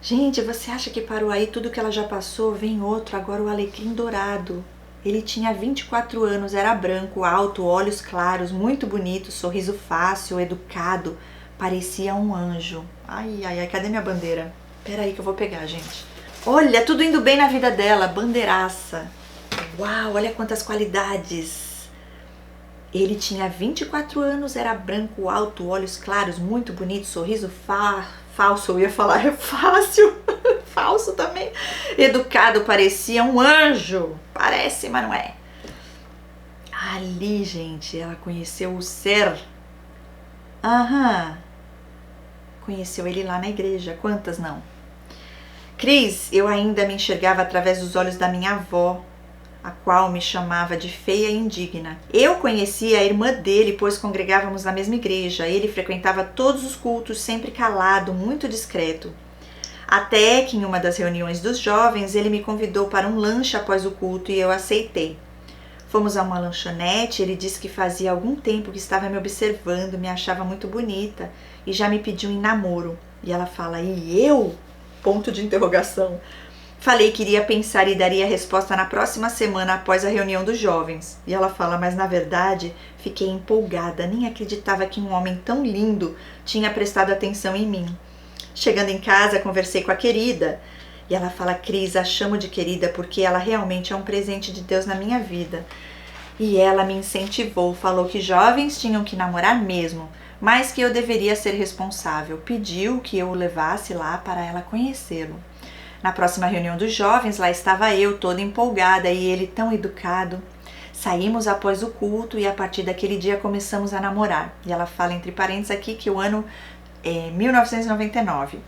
Gente, você acha que parou aí tudo que ela já passou? Vem outro, agora o alecrim dourado. Ele tinha 24 anos, era branco, alto, olhos claros, muito bonito, sorriso fácil, educado. Parecia um anjo. Ai, ai, ai, cadê minha bandeira? Pera aí que eu vou pegar, gente. Olha, tudo indo bem na vida dela, bandeiraça. Uau, olha quantas qualidades. Ele tinha 24 anos, era branco, alto, olhos claros, muito bonito, sorriso falso, eu ia falar, é fácil, falso também. Educado, parecia um anjo. Parece, mas não é. Ali, gente, ela conheceu o ser. Conheceu ele lá na igreja, quantas não? Cris, eu ainda me enxergava através dos olhos da minha avó, a qual me chamava de feia e indigna. Eu conhecia a irmã dele, pois congregávamos na mesma igreja. Ele frequentava todos os cultos, sempre calado, muito discreto. Até que em uma das reuniões dos jovens, ele me convidou para um lanche após o culto e eu aceitei. Fomos a uma lanchonete, ele disse que fazia algum tempo que estava me observando, me achava muito bonita e já me pediu em namoro. E ela fala, e eu? Ponto de interrogação. Falei que iria pensar e daria a resposta na próxima semana após a reunião dos jovens. E ela fala, mas na verdade fiquei empolgada, nem acreditava que um homem tão lindo tinha prestado atenção em mim. Chegando em casa, conversei com a querida. E ela fala, Cris, a chamo de querida porque ela realmente é um presente de Deus na minha vida. E ela me incentivou, falou que jovens tinham que namorar mesmo, mas que eu deveria ser responsável. Pediu que eu o levasse lá para ela conhecê-lo. Na próxima reunião dos jovens, lá estava eu, toda empolgada, e ele tão educado. Saímos após o culto e a partir daquele dia começamos a namorar. E ela fala entre parênteses aqui que o ano é 1999.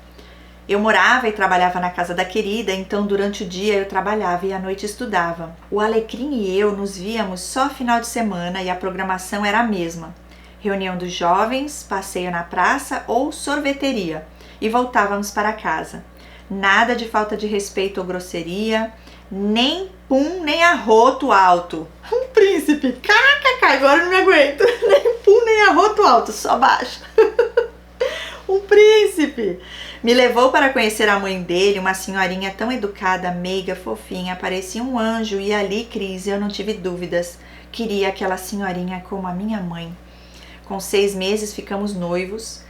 Eu morava e trabalhava na casa da querida, então durante o dia eu trabalhava e à noite estudava. O Alecrim e eu nos víamos só final de semana e a programação era a mesma. Reunião dos jovens, passeio na praça ou sorveteria e voltávamos para casa. Nada de falta de respeito ou grosseria, nem pum, nem arroto alto. Um príncipe, kkk, agora eu não me aguento. Nem pum, nem arroto alto, só baixo. Um príncipe. Me levou para conhecer a mãe dele, uma senhorinha tão educada, meiga, fofinha, parecia um anjo. E ali, Cris, eu não tive dúvidas. Queria aquela senhorinha como a minha mãe. Com 6 meses ficamos noivos.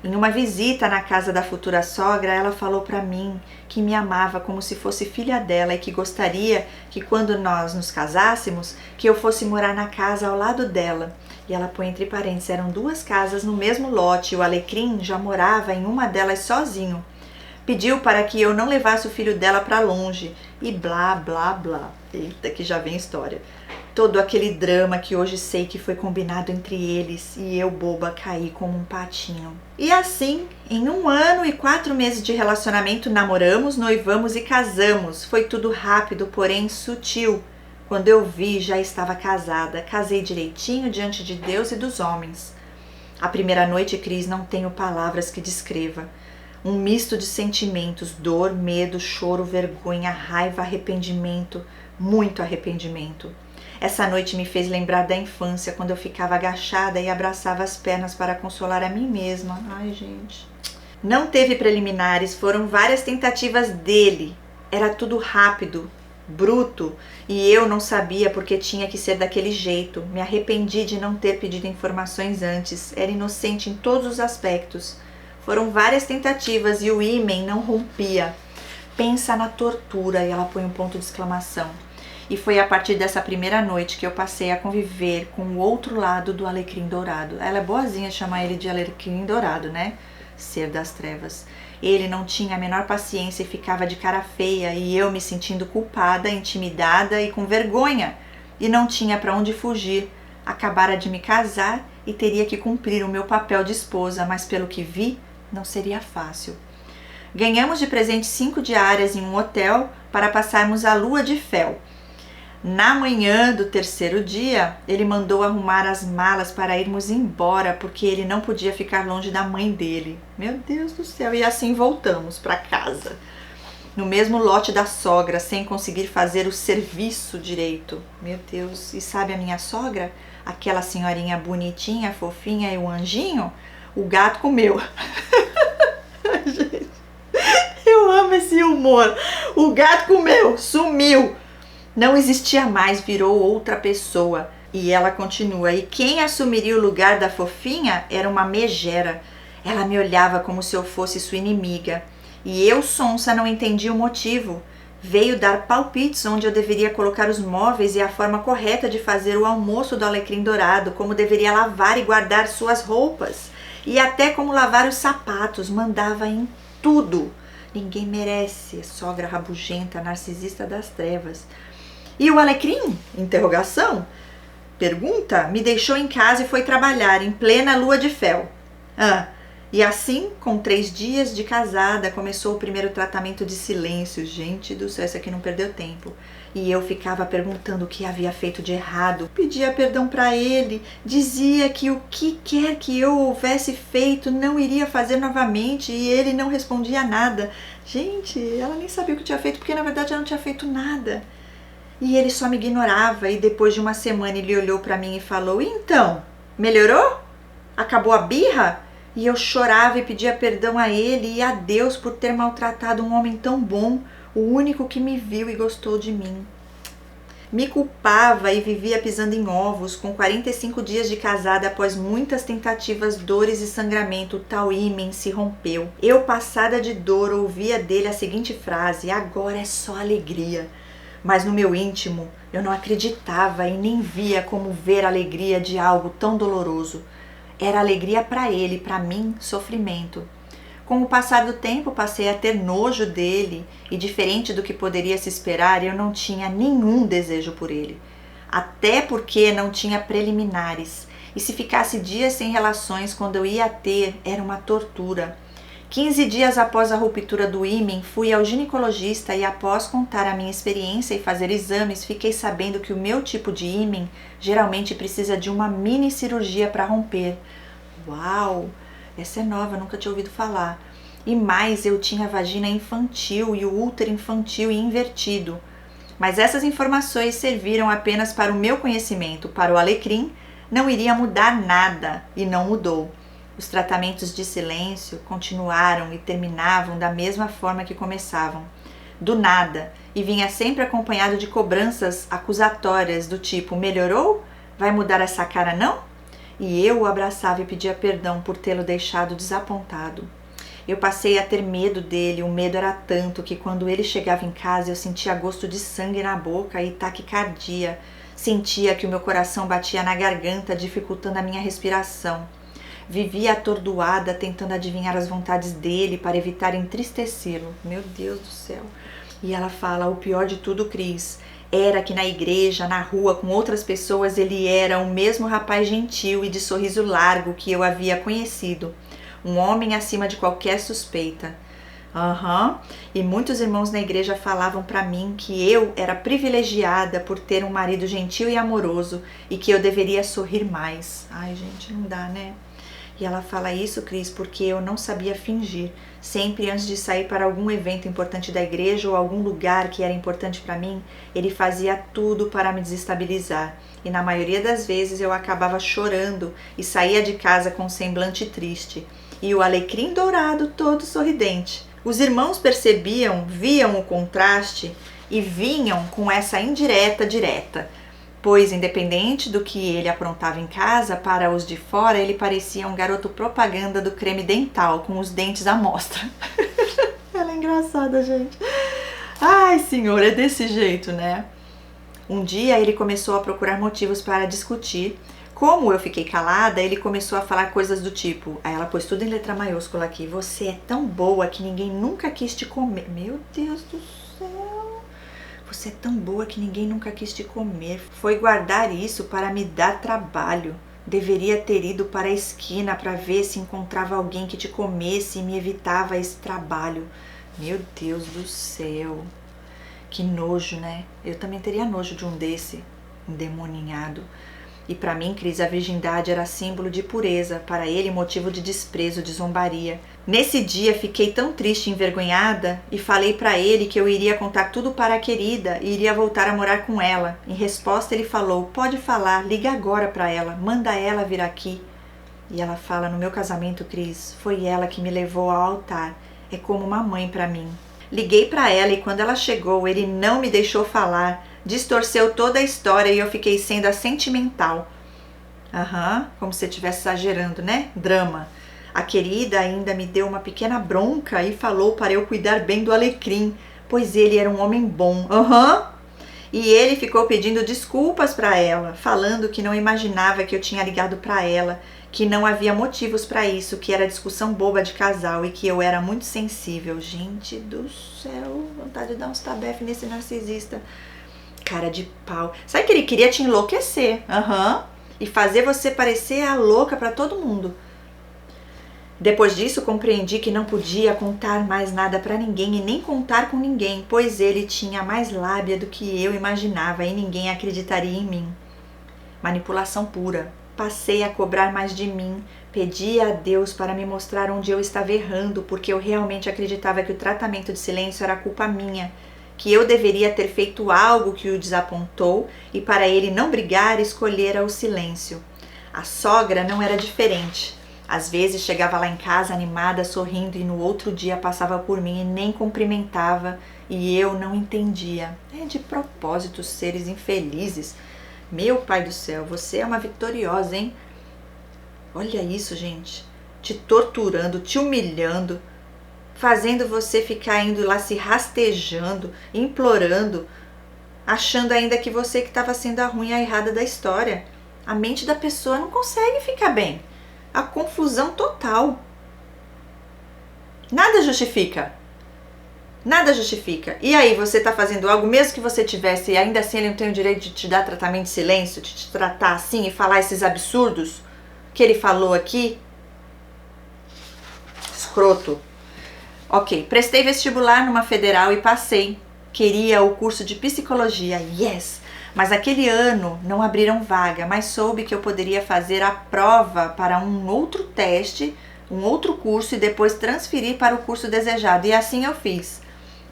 Em uma visita na casa da futura sogra, ela falou para mim que me amava como se fosse filha dela e que gostaria que quando nós nos casássemos, que eu fosse morar na casa ao lado dela. E ela põe entre parênteses, eram 2 casas no mesmo lote e o Alecrim já morava em uma delas sozinho. Pediu para que eu não levasse o filho dela para longe e blá, blá, blá. Eita, que já vem história. Todo aquele drama que hoje sei que foi combinado entre eles e eu, boba, caí como um patinho. E assim, em 1 ano e 4 meses de relacionamento, namoramos, noivamos e casamos. Foi tudo rápido, porém sutil. Quando eu vi, já estava casada. Casei direitinho diante de Deus e dos homens. A primeira noite, Cris, não tenho palavras que descreva. Um misto de sentimentos, dor, medo, choro, vergonha, raiva, arrependimento, muito arrependimento. Essa noite me fez lembrar da infância, quando eu ficava agachada e abraçava as pernas para consolar a mim mesma. Ai, gente. Não teve preliminares, foram várias tentativas dele. Era tudo rápido, bruto, e eu não sabia porque tinha que ser daquele jeito. Me arrependi de não ter pedido informações antes. Era inocente em todos os aspectos. Foram várias tentativas e o ímen não rompia. Pensa na tortura, e ela põe um ponto de exclamação. E foi a partir dessa primeira noite que eu passei a conviver com o outro lado do alecrim dourado. Ela é boazinha de chamar ele de alecrim dourado, né? Ser das trevas. Ele não tinha a menor paciência e ficava de cara feia, e eu me sentindo culpada, intimidada e com vergonha. E não tinha para onde fugir. Acabara de me casar e teria que cumprir o meu papel de esposa, mas pelo que vi, não seria fácil. Ganhamos de presente 5 diárias em um hotel para passarmos a lua de fel. Na manhã do 3º dia, ele mandou arrumar as malas para irmos embora, porque ele não podia ficar longe da mãe dele. Meu Deus do céu! E assim voltamos para casa, no mesmo lote da sogra, sem conseguir fazer o serviço direito. Meu Deus! E sabe a minha sogra? Aquela senhorinha bonitinha, fofinha e o anjinho? O gato comeu. Gente, eu amo esse humor. O gato comeu, sumiu. Não existia mais, virou outra pessoa. E ela continua. E quem assumiria o lugar da fofinha era uma megera. Ela me olhava como se eu fosse sua inimiga. E eu, sonsa, não entendi o motivo. Veio dar palpites onde eu deveria colocar os móveis e a forma correta de fazer o almoço do alecrim dourado, como deveria lavar e guardar suas roupas. E até como lavar os sapatos, mandava em tudo. Ninguém merece, sogra rabugenta, narcisista das trevas. E o alecrim? Interrogação. Pergunta. Me deixou em casa e foi trabalhar em plena lua de fel. E assim, com 3 dias de casada, começou o primeiro tratamento de silêncio. Gente do céu, esse aqui não perdeu tempo. E eu ficava perguntando o que havia feito de errado. Pedia perdão para ele. Dizia que o que quer que eu houvesse feito não iria fazer novamente. E ele não respondia nada. Gente, ela nem sabia o que tinha feito, porque na verdade ela não tinha feito nada. E ele só me ignorava. E depois de uma semana ele olhou para mim e falou: então, melhorou? Acabou a birra? E eu chorava e pedia perdão a ele e a Deus por ter maltratado um homem tão bom, o único que me viu e gostou de mim. Me culpava e vivia pisando em ovos. Com 45 dias de casada, após muitas tentativas, dores e sangramento, o tal ímen se rompeu. Eu, passada de dor, ouvia dele a seguinte frase: agora é só alegria. Mas no meu íntimo, eu não acreditava e nem via como ver a alegria de algo tão doloroso. Era alegria para ele, para mim, sofrimento. Com o passar do tempo, passei a ter nojo dele e, diferente do que poderia se esperar, eu não tinha nenhum desejo por ele. Até porque não tinha preliminares. E se ficasse dias sem relações, quando eu ia ter, era uma tortura. 15 dias após a ruptura do ímen, fui ao ginecologista e, após contar a minha experiência e fazer exames, fiquei sabendo que o meu tipo de ímen geralmente precisa de uma mini cirurgia para romper. Uau! Essa é nova, nunca tinha ouvido falar. E mais, eu tinha vagina infantil e o útero infantil e invertido. Mas essas informações serviram apenas para o meu conhecimento. Para o Alecrim, não iria mudar nada, e não mudou. Os tratamentos de silêncio continuaram e terminavam da mesma forma que começavam, do nada, e vinha sempre acompanhado de cobranças acusatórias do tipo: melhorou? Vai mudar essa cara não? E eu o abraçava e pedia perdão por tê-lo deixado desapontado. Eu passei a ter medo dele, o medo era tanto que quando ele chegava em casa eu sentia gosto de sangue na boca e taquicardia. Sentia que o meu coração batia na garganta, dificultando a minha respiração. Vivia atordoada, tentando adivinhar as vontades dele para evitar entristecê-lo. Meu Deus do céu. E ela fala: o pior de tudo, Cris, era que na igreja, na rua, com outras pessoas, ele era o mesmo rapaz gentil e de sorriso largo que eu havia conhecido. Um homem acima de qualquer suspeita. E muitos irmãos na igreja falavam para mim que eu era privilegiada por ter um marido gentil e amoroso e que eu deveria sorrir mais. Ai, gente, não dá, né? E ela fala isso, Cris, porque eu não sabia fingir. Sempre antes de sair para algum evento importante da igreja ou algum lugar que era importante para mim, ele fazia tudo para me desestabilizar. E na maioria das vezes eu acabava chorando e saía de casa com um semblante triste. E o Alecrim dourado todo sorridente. Os irmãos percebiam, viam o contraste e vinham com essa indireta direta. Pois, independente do que ele aprontava em casa, para os de fora, ele parecia um garoto propaganda do creme dental, com os dentes à mostra. Ela é engraçada, gente. Ai, senhor, é desse jeito, né? Um dia ele começou a procurar motivos para discutir. Como eu fiquei calada, ele começou a falar coisas do tipo... Aí ela pôs tudo em letra maiúscula aqui. Você é tão boa que ninguém nunca quis te comer. Meu Deus do céu... Você é tão boa que ninguém nunca quis te comer. Foi guardar isso para me dar trabalho. Deveria ter ido para a esquina para ver se encontrava alguém que te comesse e me evitava esse trabalho. Meu Deus do céu. Que nojo, né? Eu também teria nojo de um desse, endemoninhado. E para mim, Cris, a virgindade era símbolo de pureza, para ele motivo de desprezo, de zombaria. Nesse dia fiquei tão triste e envergonhada e falei para ele que eu iria contar tudo para a querida e iria voltar a morar com ela. Em resposta ele falou: pode falar, liga agora para ela, manda ela vir aqui. E ela fala: no meu casamento, Cris, foi ela que me levou ao altar, é como uma mãe para mim. Liguei para ela e quando ela chegou ele não me deixou falar. Distorceu toda a história e eu fiquei sendo a sentimental. Como se eu estivesse exagerando, né? Drama. A querida ainda me deu uma pequena bronca e falou para eu cuidar bem do Alecrim, pois ele era um homem bom. E ele ficou pedindo desculpas para ela, falando que não imaginava que eu tinha ligado para ela, que não havia motivos para isso, que era discussão boba de casal e que eu era muito sensível. Gente do céu, vontade de dar uns tabef nesse narcisista. Cara de pau. Sabe que ele queria te enlouquecer? E fazer você parecer a louca pra todo mundo. Depois disso, compreendi que não podia contar mais nada para ninguém e nem contar com ninguém, pois ele tinha mais lábia do que eu imaginava e ninguém acreditaria em mim. Manipulação pura. Passei a cobrar mais de mim, pedi a Deus para me mostrar onde eu estava errando, porque eu realmente acreditava que o tratamento de silêncio era culpa minha, que eu deveria ter feito algo que o desapontou e para ele não brigar escolhera o silêncio. A sogra não era diferente. Às vezes chegava lá em casa animada, sorrindo e no outro dia passava por mim e nem cumprimentava e eu não entendia. É de propósito, seres infelizes. Meu pai do céu, você é uma vitoriosa, hein? Olha isso, gente. Te torturando, te humilhando, fazendo você ficar indo lá se rastejando, implorando, achando ainda que você que estava sendo a ruim e a errada da história. A mente da pessoa não consegue ficar bem. A confusão total. Nada justifica. Nada justifica. E aí, você está fazendo algo, mesmo que você tivesse, e ainda assim ele não tem o direito de te dar tratamento de silêncio, de te tratar assim e falar esses absurdos que ele falou aqui? Escroto. Ok, prestei vestibular numa federal e passei. Queria o curso de psicologia, yes! Mas aquele ano não abriram vaga, mas soube que eu poderia fazer a prova para um outro teste, um outro curso e depois transferir para o curso desejado. E assim eu fiz.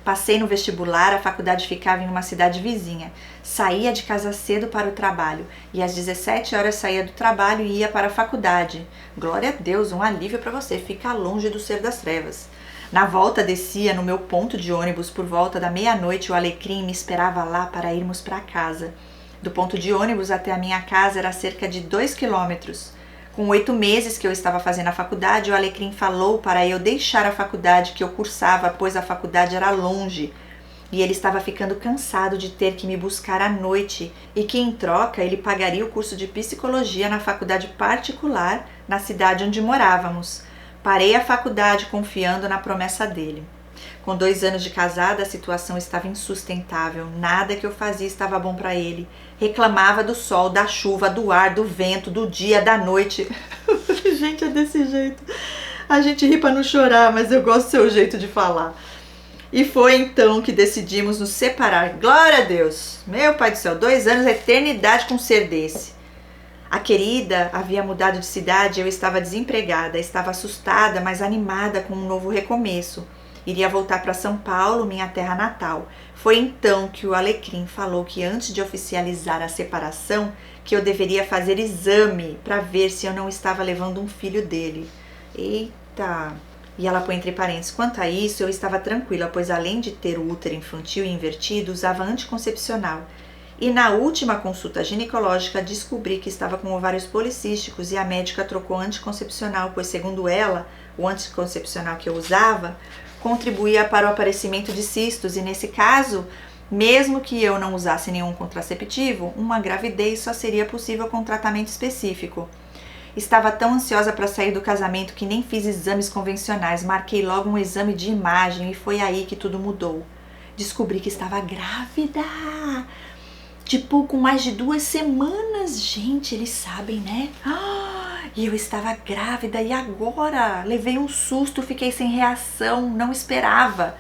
Passei no vestibular, a faculdade ficava em uma cidade vizinha. Saía de casa cedo para o trabalho e às 17 horas saía do trabalho e ia para a faculdade. Glória a Deus, um alívio para você, ficar longe do ser das trevas. Na volta descia no meu ponto de ônibus por volta da meia-noite. O Alecrim me esperava lá para irmos para casa. Do ponto de ônibus até a minha casa era cerca de 2 quilômetros. Com 8 meses que eu estava fazendo a faculdade, o Alecrim falou para eu deixar a faculdade que eu cursava, pois a faculdade era longe. E ele estava ficando cansado de ter que me buscar à noite e que, em troca, ele pagaria o curso de psicologia na faculdade particular na cidade onde morávamos. Parei a faculdade confiando na promessa dele. Com 2 anos de casada, a situação estava insustentável. Nada que eu fazia estava bom para ele. Reclamava do sol, da chuva, do ar, do vento, do dia, da noite. Gente, é desse jeito. A gente ri para não chorar, mas eu gosto do seu jeito de falar. E foi então que decidimos nos separar. Glória a Deus! Meu pai do céu, 2 anos é eternidade com um ser desse. A querida havia mudado de cidade e eu estava desempregada. Estava assustada, mas animada com um novo recomeço. Iria voltar para São Paulo, minha terra natal. Foi então que o Alecrim falou que antes de oficializar a separação, que eu deveria fazer exame para ver se eu não estava levando um filho dele. Eita! E ela põe entre parênteses, quanto a isso, eu estava tranquila, pois além de ter o útero infantil e invertido, usava anticoncepcional. E na última consulta ginecológica descobri que estava com ovários policísticos e a médica trocou anticoncepcional, pois segundo ela, o anticoncepcional que eu usava contribuía para o aparecimento de cistos e nesse caso, mesmo que eu não usasse nenhum contraceptivo, uma gravidez só seria possível com tratamento específico. Estava tão ansiosa para sair do casamento que nem fiz exames convencionais, marquei logo um exame de imagem e foi aí que tudo mudou. Descobri que estava grávida! Tipo, com mais de 2 semanas, gente, eles sabem, né? E eu estava grávida e agora? Levei um susto, fiquei sem reação, não esperava.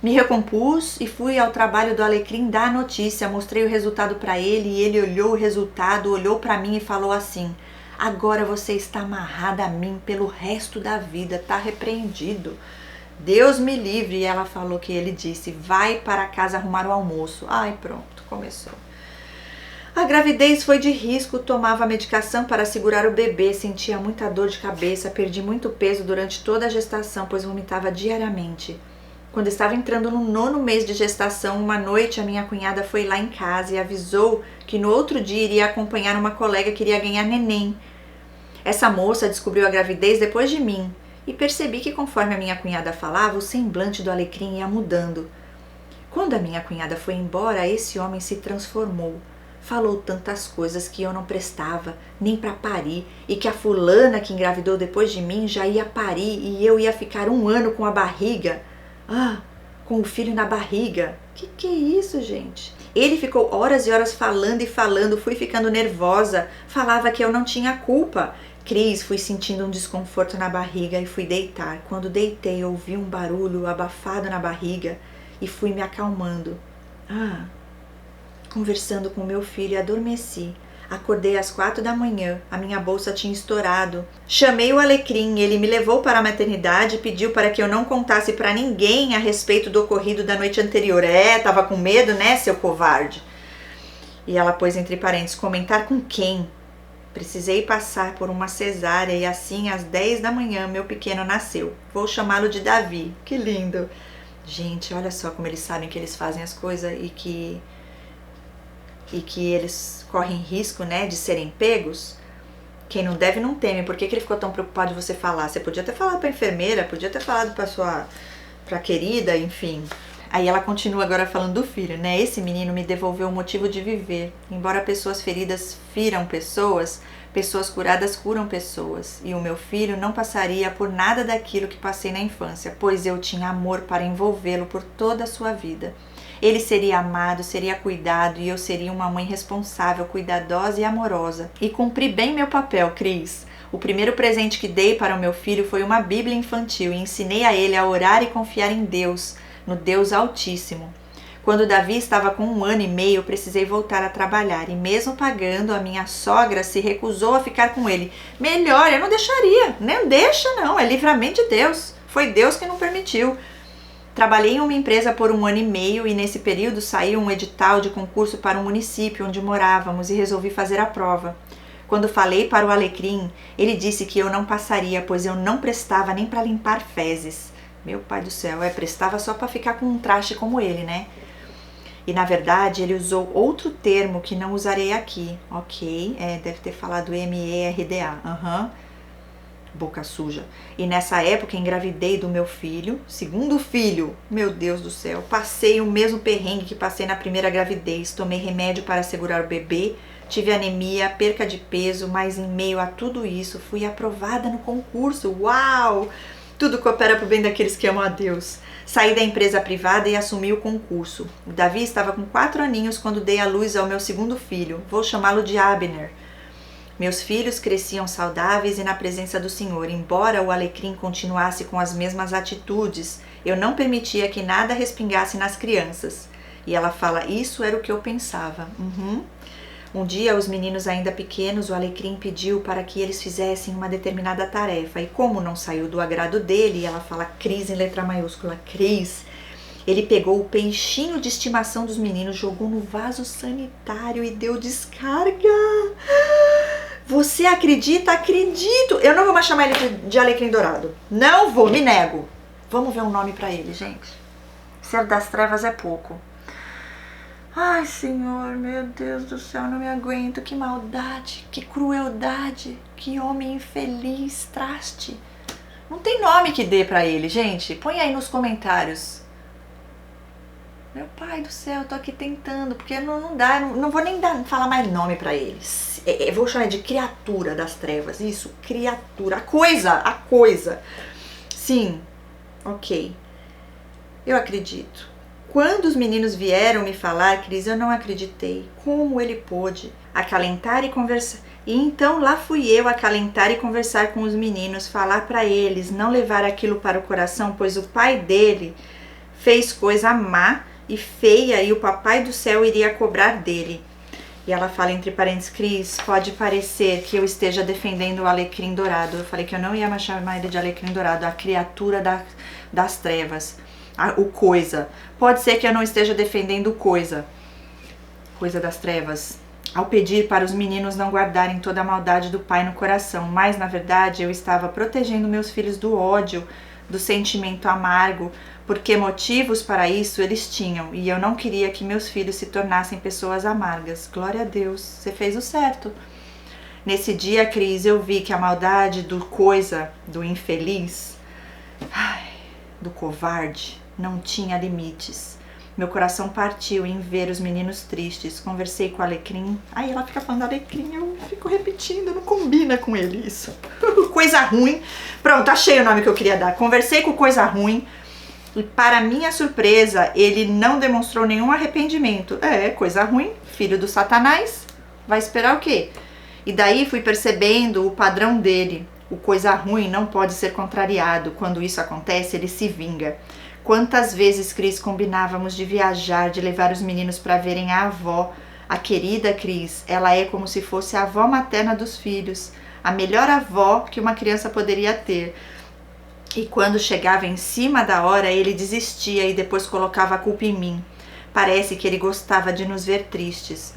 Me recompus e fui ao trabalho do Alecrim dar a notícia, mostrei o resultado para ele e ele olhou o resultado, olhou para mim e falou assim, agora você está amarrada a mim pelo resto da vida, tá repreendido. Deus me livre, e ela falou que ele disse, vai para casa arrumar o almoço. Ai, pronto, começou. A gravidez foi de risco, tomava medicação para segurar o bebê, sentia muita dor de cabeça, perdi muito peso durante toda a gestação, pois vomitava diariamente. Quando estava entrando no 9º mês de gestação, uma noite a minha cunhada foi lá em casa e avisou que no outro dia iria acompanhar uma colega que iria ganhar neném. Essa moça descobriu a gravidez depois de mim e percebi que conforme a minha cunhada falava, o semblante do Alecrim ia mudando. Quando a minha cunhada foi embora, esse homem se transformou. Falou tantas coisas que eu não prestava, nem para parir, e que a fulana que engravidou depois de mim já ia parir e eu ia ficar 1 ano com a barriga. Com o filho na barriga. Que é isso, gente? Ele ficou horas e horas falando e falando, fui ficando nervosa, falava que eu não tinha culpa, Cris, fui sentindo um desconforto na barriga e fui deitar. Quando deitei, ouvi um barulho abafado na barriga e fui me acalmando. Conversando com meu filho, adormeci. Acordei às 4 da manhã, a minha bolsa tinha estourado. Chamei o Alecrim, ele me levou para a maternidade e pediu para que eu não contasse para ninguém a respeito do ocorrido da noite anterior. Tava com medo, né, seu covarde? E ela pôs entre parênteses, comentar com quem? Precisei passar por uma cesárea e assim às 10 da manhã meu pequeno nasceu. Vou chamá-lo de Davi. Que lindo! Gente, olha só como eles sabem que eles fazem as coisas e que eles correm risco, né, de serem pegos. Quem não deve não teme. Por que ele ficou tão preocupado de você falar? Você podia ter falado para a enfermeira, podia ter falado para a querida, enfim. Aí ela continua agora falando do filho, né? Esse menino me devolveu o motivo de viver. Embora pessoas feridas firam pessoas, pessoas curadas curam pessoas. E o meu filho não passaria por nada daquilo que passei na infância, pois eu tinha amor para envolvê-lo por toda a sua vida. Ele seria amado, seria cuidado e eu seria uma mãe responsável, cuidadosa e amorosa. E cumpri bem meu papel, Cris. O primeiro presente que dei para o meu filho foi uma Bíblia infantil e ensinei a ele a orar e confiar em Deus, no Deus Altíssimo. Quando Davi estava com 1 ano e meio, precisei voltar a trabalhar e mesmo pagando, a minha sogra se recusou a ficar com ele. Melhor, eu não deixaria, não deixa não, é livramento de Deus, foi Deus que não permitiu. Trabalhei em uma empresa por 1 ano e meio e nesse período saiu um edital de concurso para um município onde morávamos e resolvi fazer a prova. Quando falei para o Alecrim, ele disse que eu não passaria, pois eu não prestava nem para limpar fezes. Meu pai do céu, prestava só para ficar com um traste como ele, né? E na verdade ele usou outro termo que não usarei aqui. Ok, deve ter falado MERDA. Boca suja. E nessa época engravidei do meu filho, segundo filho. Meu Deus do céu, passei o mesmo perrengue que passei na primeira gravidez. Tomei remédio para segurar o bebê, tive anemia, perca de peso, mas em meio a tudo isso fui aprovada no concurso. Uau! Tudo coopera para o bem daqueles que amam a Deus. Saí da empresa privada e assumi o concurso. O Davi estava com 4 aninhos quando dei à luz ao meu segundo filho. Vou chamá-lo de Abner. Meus filhos cresciam saudáveis e na presença do Senhor. Embora o Alecrim continuasse com as mesmas atitudes, eu não permitia que nada respingasse nas crianças. E ela fala, isso era o que eu pensava. Um dia, os meninos ainda pequenos, o Alecrim pediu para que eles fizessem uma determinada tarefa. E como não saiu do agrado dele, ela fala Cris em letra maiúscula, Cris. Ele pegou o peixinho de estimação dos meninos, jogou no vaso sanitário e deu descarga. Você acredita? Acredito. Eu não vou mais chamar ele de Alecrim Dourado. Não vou, me nego. Vamos ver um nome pra ele, gente. Ser das trevas é pouco. Ai, Senhor, meu Deus do céu, não me aguento. Que maldade, que crueldade, que homem infeliz, traste. Não tem nome que dê pra ele, gente. Põe aí nos comentários. Meu pai do céu, tô aqui tentando, porque não dá, não vou nem falar mais nome pra eles. Eu vou chamar de criatura das trevas, isso, criatura, a coisa. Sim, ok, eu acredito. Quando os meninos vieram me falar, Cris, eu não acreditei. Como ele pôde acalentar e conversar? E então lá fui eu acalentar e conversar com os meninos, falar pra eles, não levar aquilo para o coração, pois o pai dele fez coisa má e feia e o papai do céu iria cobrar dele. E ela fala entre parênteses, Cris, pode parecer que eu esteja defendendo o Alecrim Dourado. Eu falei que eu não ia mais chamar ele de Alecrim Dourado, a criatura das trevas, o coisa. Pode ser que eu não esteja defendendo o coisa das trevas, ao pedir para os meninos não guardarem toda a maldade do pai no coração, mas na verdade eu estava protegendo meus filhos do ódio, do sentimento amargo, porque motivos para isso eles tinham, e eu não queria que meus filhos se tornassem pessoas amargas. Glória a Deus, você fez o certo. Nesse dia, Cris, eu vi que a maldade do infeliz, do covarde, não tinha limites. Meu coração partiu em ver os meninos tristes. Conversei com o Alecrim. Aí ela fica falando Alecrim, eu fico repetindo, não combina com ele isso. Coisa ruim. Pronto, achei o nome que eu queria dar. Conversei com Coisa Ruim. E para minha surpresa, ele não demonstrou nenhum arrependimento. Coisa ruim, filho do Satanás. Vai esperar o quê? E daí fui percebendo o padrão dele. O coisa ruim não pode ser contrariado. Quando isso acontece, ele se vinga. Quantas vezes, Cris, combinávamos de viajar, de levar os meninos para verem a avó. A querida Cris, ela é como se fosse a avó materna dos filhos. A melhor avó que uma criança poderia ter. E quando chegava em cima da hora, ele desistia e depois colocava a culpa em mim. Parece que ele gostava de nos ver tristes.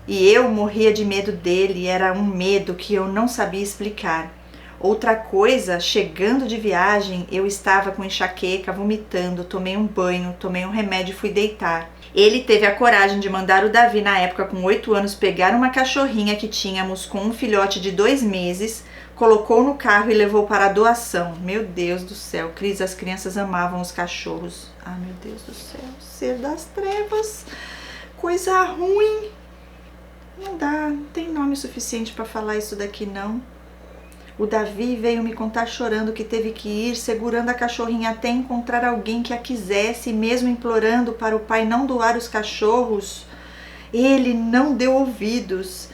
E eu morria de medo dele, era um medo que eu não sabia explicar. Outra coisa, chegando de viagem, eu estava com enxaqueca, vomitando, tomei um banho, tomei um remédio e fui deitar. Ele teve a coragem de mandar o Davi, na época com 8 anos, pegar uma cachorrinha que tínhamos com um filhote de 2 meses, colocou no carro e levou para a doação. Meu Deus do céu, Cris, as crianças amavam os cachorros. Meu Deus do céu, ser das trevas, coisa ruim. Não dá, não tem nome suficiente para falar isso daqui não. O Davi veio me contar chorando que teve que ir, segurando a cachorrinha até encontrar alguém que a quisesse, mesmo implorando para o pai não doar os cachorros. Ele não deu ouvidos.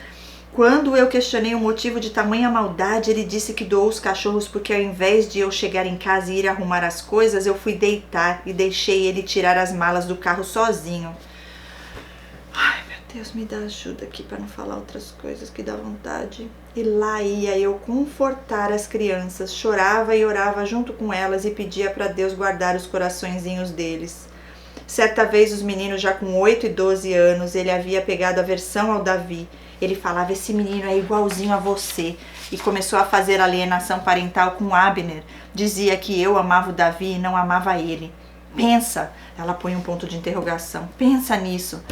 Quando eu questionei o motivo de tamanha maldade, ele disse que doou os cachorros porque ao invés de eu chegar em casa e ir arrumar as coisas, eu fui deitar e deixei ele tirar as malas do carro sozinho. Deus, me dá ajuda aqui para não falar outras coisas que dá vontade. E lá ia eu confortar as crianças, chorava e orava junto com elas e pedia para Deus guardar os coraçõezinhos deles. Certa vez os meninos já com 8 e 12 anos, ele havia pegado aversão ao Davi. Ele falava, esse menino é igualzinho a você. E começou a fazer alienação parental com Abner. Dizia que eu amava o Davi e não amava ele. Pensa, ela põe um ponto de interrogação, pensa nisso.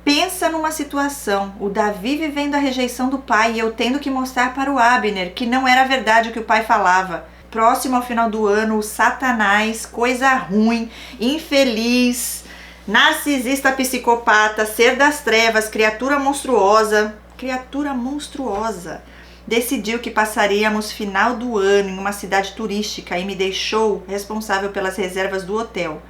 Pensa numa situação, o Davi vivendo a rejeição do pai e eu tendo que mostrar para o Abner que não era verdade o que o pai falava. Próximo ao final do ano, o Satanás, coisa ruim, infeliz, narcisista psicopata, ser das trevas, criatura monstruosa, decidiu que passaríamos final do ano em uma cidade turística e me deixou responsável pelas reservas do hotel.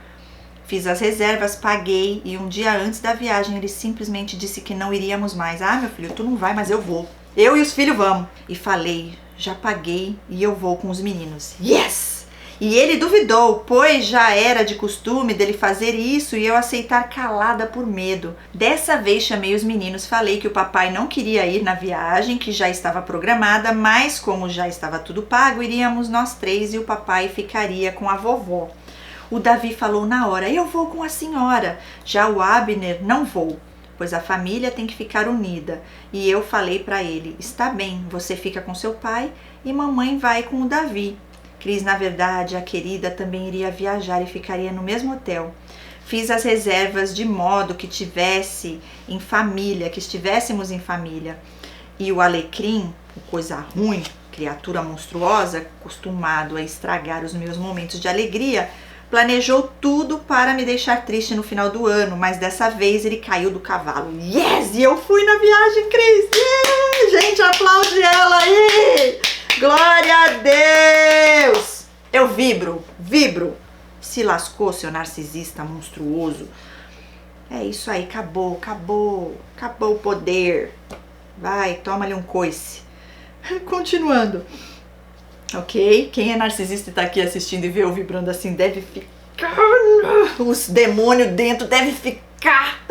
Fiz as reservas, paguei e um dia antes da viagem ele simplesmente disse que não iríamos mais. Meu filho, tu não vai, mas eu vou. Eu e os filhos vamos. E falei, já paguei e eu vou com os meninos. Yes! E ele duvidou, pois já era de costume dele fazer isso e eu aceitar calada por medo. Dessa vez chamei os meninos, falei que o papai não queria ir na viagem, que já estava programada, mas como já estava tudo pago, iríamos nós 3 e o papai ficaria com a vovó. O Davi falou na hora, eu vou com a senhora. Já o Abner, não vou, pois a família tem que ficar unida. E eu falei para ele, está bem, você fica com seu pai e mamãe vai com o Davi. Cris, na verdade, a querida também iria viajar e ficaria no mesmo hotel. Fiz as reservas de modo que estivéssemos em família. E o Alecrim, coisa ruim, criatura monstruosa, acostumado a estragar os meus momentos de alegria, planejou tudo para me deixar triste no final do ano, mas dessa vez ele caiu do cavalo. Yes! E eu fui na viagem, Cris! Yeah! Gente, aplaude ela aí! Glória a Deus! Eu vibro! Se lascou, seu narcisista monstruoso. É isso aí, acabou o poder. Vai, toma-lhe um coice. Continuando. Ok? Quem é narcisista e tá aqui assistindo e vê eu vibrando assim deve ficar... Os demônios dentro devem ficar...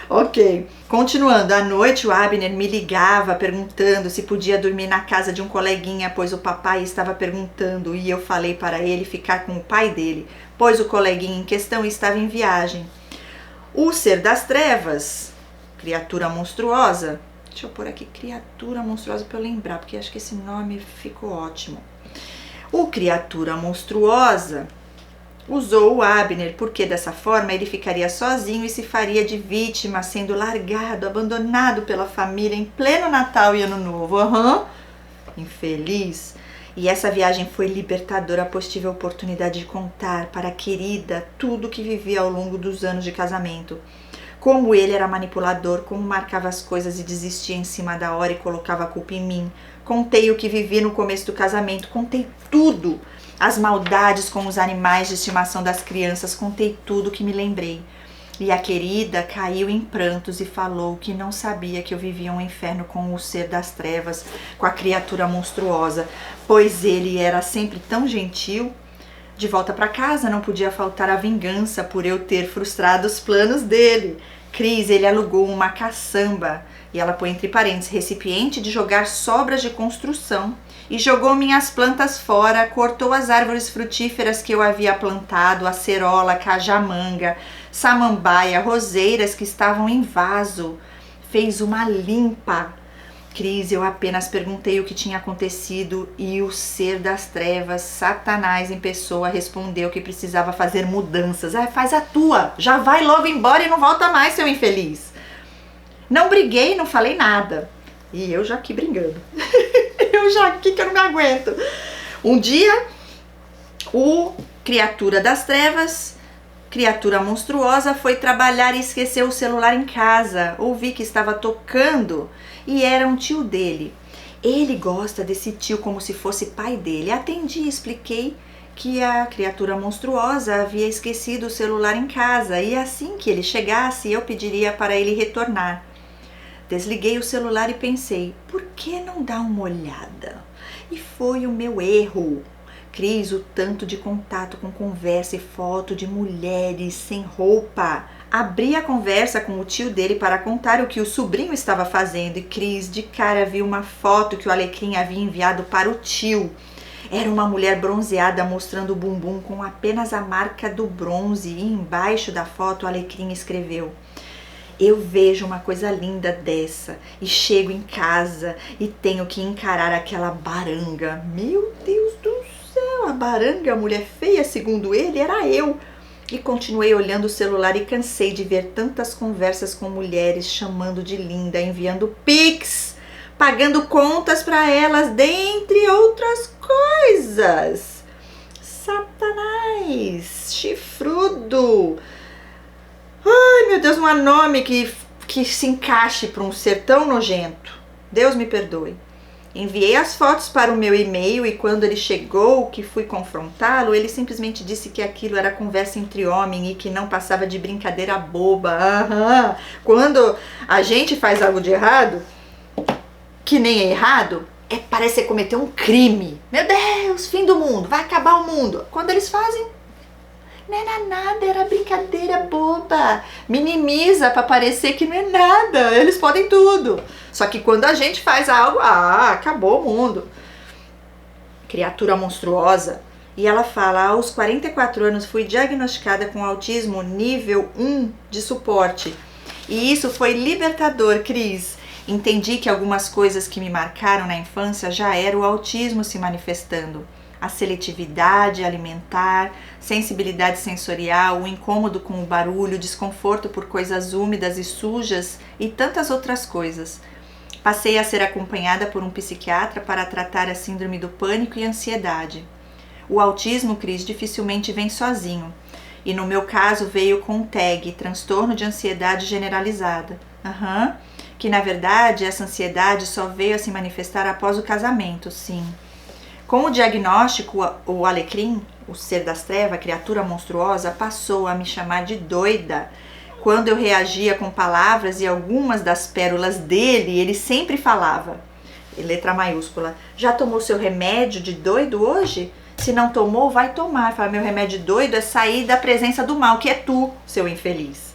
Ok. Continuando. À noite o Abner me ligava perguntando se podia dormir na casa de um coleguinha, pois o papai estava perguntando e eu falei para ele ficar com o pai dele, pois o coleguinha em questão estava em viagem. O ser das trevas, criatura monstruosa... Deixa eu pôr aqui, criatura monstruosa, para eu lembrar, porque acho que esse nome ficou ótimo. O criatura monstruosa usou o Abner, porque dessa forma ele ficaria sozinho e se faria de vítima, sendo largado, abandonado pela família em pleno Natal e Ano Novo. Infeliz. E essa viagem foi libertadora, pois tive a oportunidade de contar para a querida tudo o que vivia ao longo dos anos de casamento. Como ele era manipulador, como marcava as coisas e desistia em cima da hora e colocava a culpa em mim. Contei o que vivi no começo do casamento, contei tudo. As maldades com os animais de estimação das crianças, contei tudo que me lembrei. E a querida caiu em prantos e falou que não sabia que eu vivia um inferno com o ser das trevas, com a criatura monstruosa, pois ele era sempre tão gentil. De volta para casa, não podia faltar a vingança por eu ter frustrado os planos dele. Cris, ele alugou uma caçamba, e ela põe entre parênteses, recipiente de jogar sobras de construção, e jogou minhas plantas fora, cortou as árvores frutíferas que eu havia plantado, acerola, cajamanga, samambaia, roseiras que estavam em vaso. Fez uma limpa. Cris, eu apenas perguntei o que tinha acontecido e o ser das trevas, Satanás em pessoa, respondeu que precisava fazer mudanças. Faz a tua, já vai logo embora e não volta mais, seu infeliz. Não briguei, não falei nada. E eu já aqui brigando. Eu já aqui que eu não me aguento. Um dia, o criatura das trevas, criatura monstruosa, foi trabalhar e esqueceu o celular em casa. Ouvi que estava tocando e era um tio dele. Ele gosta desse tio como se fosse pai dele. Atendi e expliquei que a criatura monstruosa havia esquecido o celular em casa e assim que ele chegasse eu pediria para ele retornar. Desliguei o celular e pensei, por que não dar uma olhada? E foi o meu erro. Cris, o tanto de contato com conversa e foto de mulheres sem roupa. Abri a conversa com o tio dele para contar o que o sobrinho estava fazendo e Cris, de cara, viu uma foto que o Alecrim havia enviado para o tio. Era uma mulher bronzeada mostrando o bumbum com apenas a marca do bronze e embaixo da foto o Alecrim escreveu: eu vejo uma coisa linda dessa e chego em casa e tenho que encarar aquela baranga. Meu Deus do céu, a baranga, a mulher feia, segundo ele, era eu. E continuei olhando o celular e cansei de ver tantas conversas com mulheres chamando de linda, enviando pics, pagando contas para elas, dentre outras coisas. Satanás, chifrudo. Ai, meu Deus, não há nome que se encaixe para um ser tão nojento. Deus me perdoe. Enviei as fotos para o meu e-mail e quando ele chegou, que fui confrontá-lo, ele simplesmente disse que aquilo era conversa entre homem e que não passava de brincadeira boba. Quando a gente faz algo de errado, que nem é errado, parece que cometeu um crime. Meu Deus, fim do mundo, vai acabar o mundo. Quando eles fazem, não era nada, era brincadeira boba. Minimiza para parecer que não é nada. Eles podem tudo. Só que quando a gente faz algo, acabou o mundo. Criatura monstruosa. E ela fala, aos 44 anos fui diagnosticada com autismo nível 1 de suporte. E isso foi libertador, Cris. Entendi que algumas coisas que me marcaram na infância já era o autismo se manifestando. A seletividade alimentar, sensibilidade sensorial, o incômodo com o barulho, desconforto por coisas úmidas e sujas e tantas outras coisas. Passei a ser acompanhada por um psiquiatra para tratar a síndrome do pânico e ansiedade. O autismo, Cris, dificilmente vem sozinho. E no meu caso veio com TAG, transtorno de ansiedade generalizada. Que na verdade essa ansiedade só veio a se manifestar após o casamento, sim. Com o diagnóstico, o Alecrim, o ser das trevas, a criatura monstruosa, passou a me chamar de doida. Quando eu reagia com palavras e algumas das pérolas dele, ele sempre falava, letra maiúscula, já tomou seu remédio de doido hoje? Se não tomou, vai tomar. Fala, meu remédio doido é sair da presença do mal, que é tu, seu infeliz.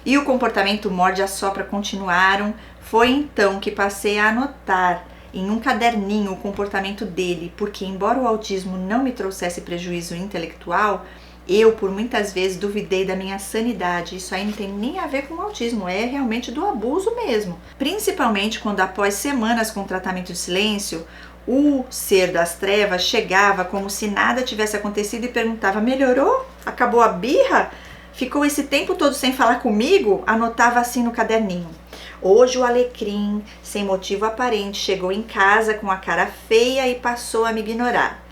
E o comportamento morde-a-sopra continuaram. Foi então que passei a anotar em um caderninho o comportamento dele, porque embora o autismo não me trouxesse prejuízo intelectual, eu por muitas vezes duvidei da minha sanidade. Isso aí não tem nem a ver com o autismo, é realmente do abuso mesmo. Principalmente quando após semanas com tratamento de silêncio, o ser das trevas chegava como se nada tivesse acontecido e perguntava, melhorou? Acabou a birra? Ficou esse tempo todo sem falar comigo? Anotava assim no caderninho. Hoje o Alecrim, sem motivo aparente, chegou em casa com a cara feia e passou a me ignorar.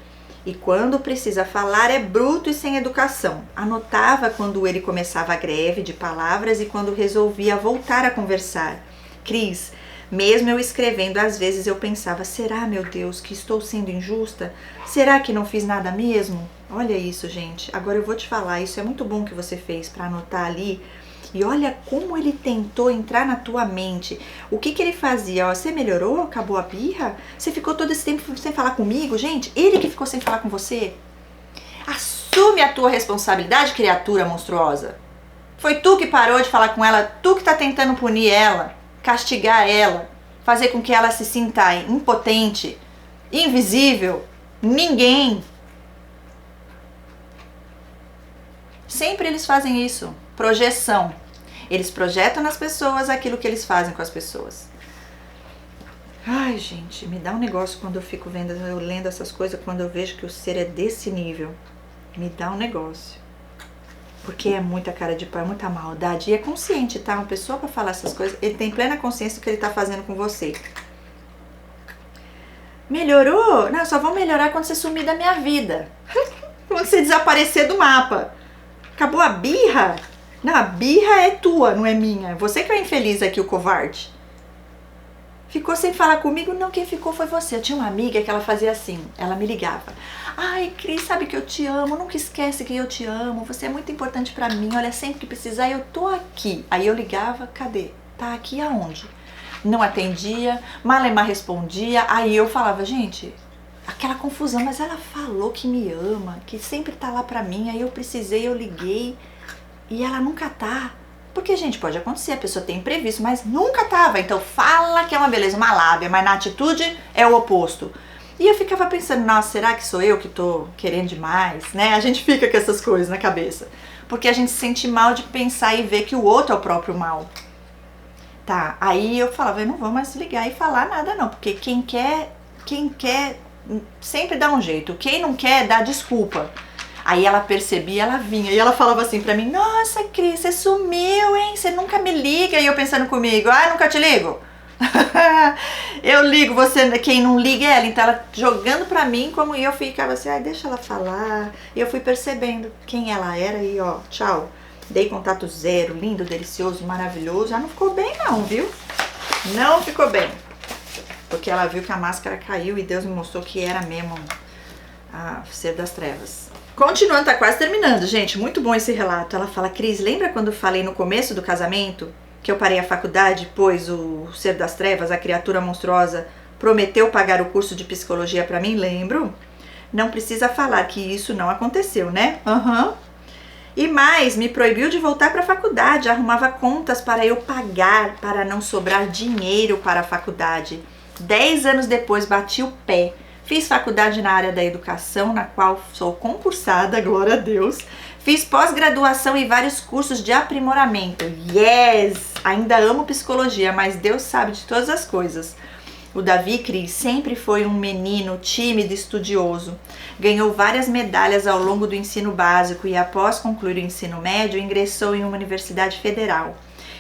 E quando precisa falar é bruto e sem educação. Anotava quando ele começava a greve de palavras e quando resolvia voltar a conversar. Cris, mesmo eu escrevendo, às vezes eu pensava, será, meu Deus, que estou sendo injusta? Será que não fiz nada mesmo? Olha isso, gente. Agora eu vou te falar, isso é muito bom que você fez para anotar ali. E olha como ele tentou entrar na tua mente. O que ele fazia? Ó, você melhorou? Acabou a birra? Você ficou todo esse tempo sem falar comigo? Gente, ele que ficou sem falar com você? Assume a tua responsabilidade, criatura monstruosa. Foi tu que parou de falar com ela, tu que tá tentando punir ela, castigar ela, fazer com que ela se sinta impotente, invisível, ninguém. Sempre eles fazem isso, projeção. Eles projetam nas pessoas aquilo que eles fazem com as pessoas. Ai, gente, me dá um negócio quando eu fico lendo essas coisas, quando eu vejo que o ser é desse nível. Me dá um negócio. Porque é muita cara de pau, é muita maldade. E é consciente, tá? Uma pessoa pra falar essas coisas, ele tem plena consciência do que ele tá fazendo com você. Melhorou? Não, só vou melhorar quando você sumir da minha vida. Quando você desaparecer do mapa. Acabou a birra? Não, a birra é tua, não é minha. Você que é o infeliz aqui, o covarde. Ficou sem falar comigo? Não, quem ficou foi você. Eu tinha uma amiga que ela fazia assim, ela me ligava. Ai, Cris, sabe que eu te amo, nunca esquece que eu te amo, você é muito importante pra mim, olha, sempre que precisar eu tô aqui. Aí eu ligava, cadê? Tá aqui aonde? Não atendia, Malemar respondia, aí eu falava, gente, aquela confusão, mas ela falou que me ama, que sempre tá lá pra mim, aí eu precisei, eu liguei e ela nunca tá. Porque, gente, pode acontecer, a pessoa tem imprevisto, mas nunca tava. Então fala que é uma beleza, uma lábia, mas na atitude é o oposto. E eu ficava pensando, nossa, será que sou eu que tô querendo demais, né? A gente fica com essas coisas na cabeça. Porque a gente se sente mal de pensar e ver que o outro é o próprio mal. Tá, aí eu falava, eu não vou mais ligar e falar nada não, porque quem quer sempre dá um jeito. Quem não quer, dá desculpa. Aí ela percebia, ela vinha e ela falava assim pra mim, nossa, Cris, você sumiu, hein? Você nunca me liga. E eu pensando comigo, nunca te ligo? Eu ligo, você, quem não liga é ela. Então ela jogando pra mim, como eu ficava assim, deixa ela falar. E eu fui percebendo quem ela era e ó, tchau. Dei contato zero, lindo, delicioso, maravilhoso. Já não ficou bem não, viu? Não ficou bem. Porque ela viu que a máscara caiu e Deus me mostrou que era mesmo o ser das trevas. Continuando, tá quase terminando, gente, muito bom esse relato. Ela fala, Cris, lembra quando eu falei no começo do casamento que eu parei a faculdade, pois o ser das trevas, a criatura monstruosa, prometeu pagar o curso de psicologia pra mim? Lembro? Não precisa falar que isso não aconteceu, né? E mais, me proibiu de voltar pra faculdade, arrumava contas para eu pagar, para não sobrar dinheiro para a faculdade. 10 anos depois, bati o pé. Fiz faculdade na área da educação, na qual sou concursada, glória a Deus. Fiz pós-graduação e vários cursos de aprimoramento. Yes! Ainda amo psicologia, mas Deus sabe de todas as coisas. O Davi, Cris, sempre foi um menino tímido e estudioso. Ganhou várias medalhas ao longo do ensino básico e após concluir o ensino médio, ingressou em uma universidade federal.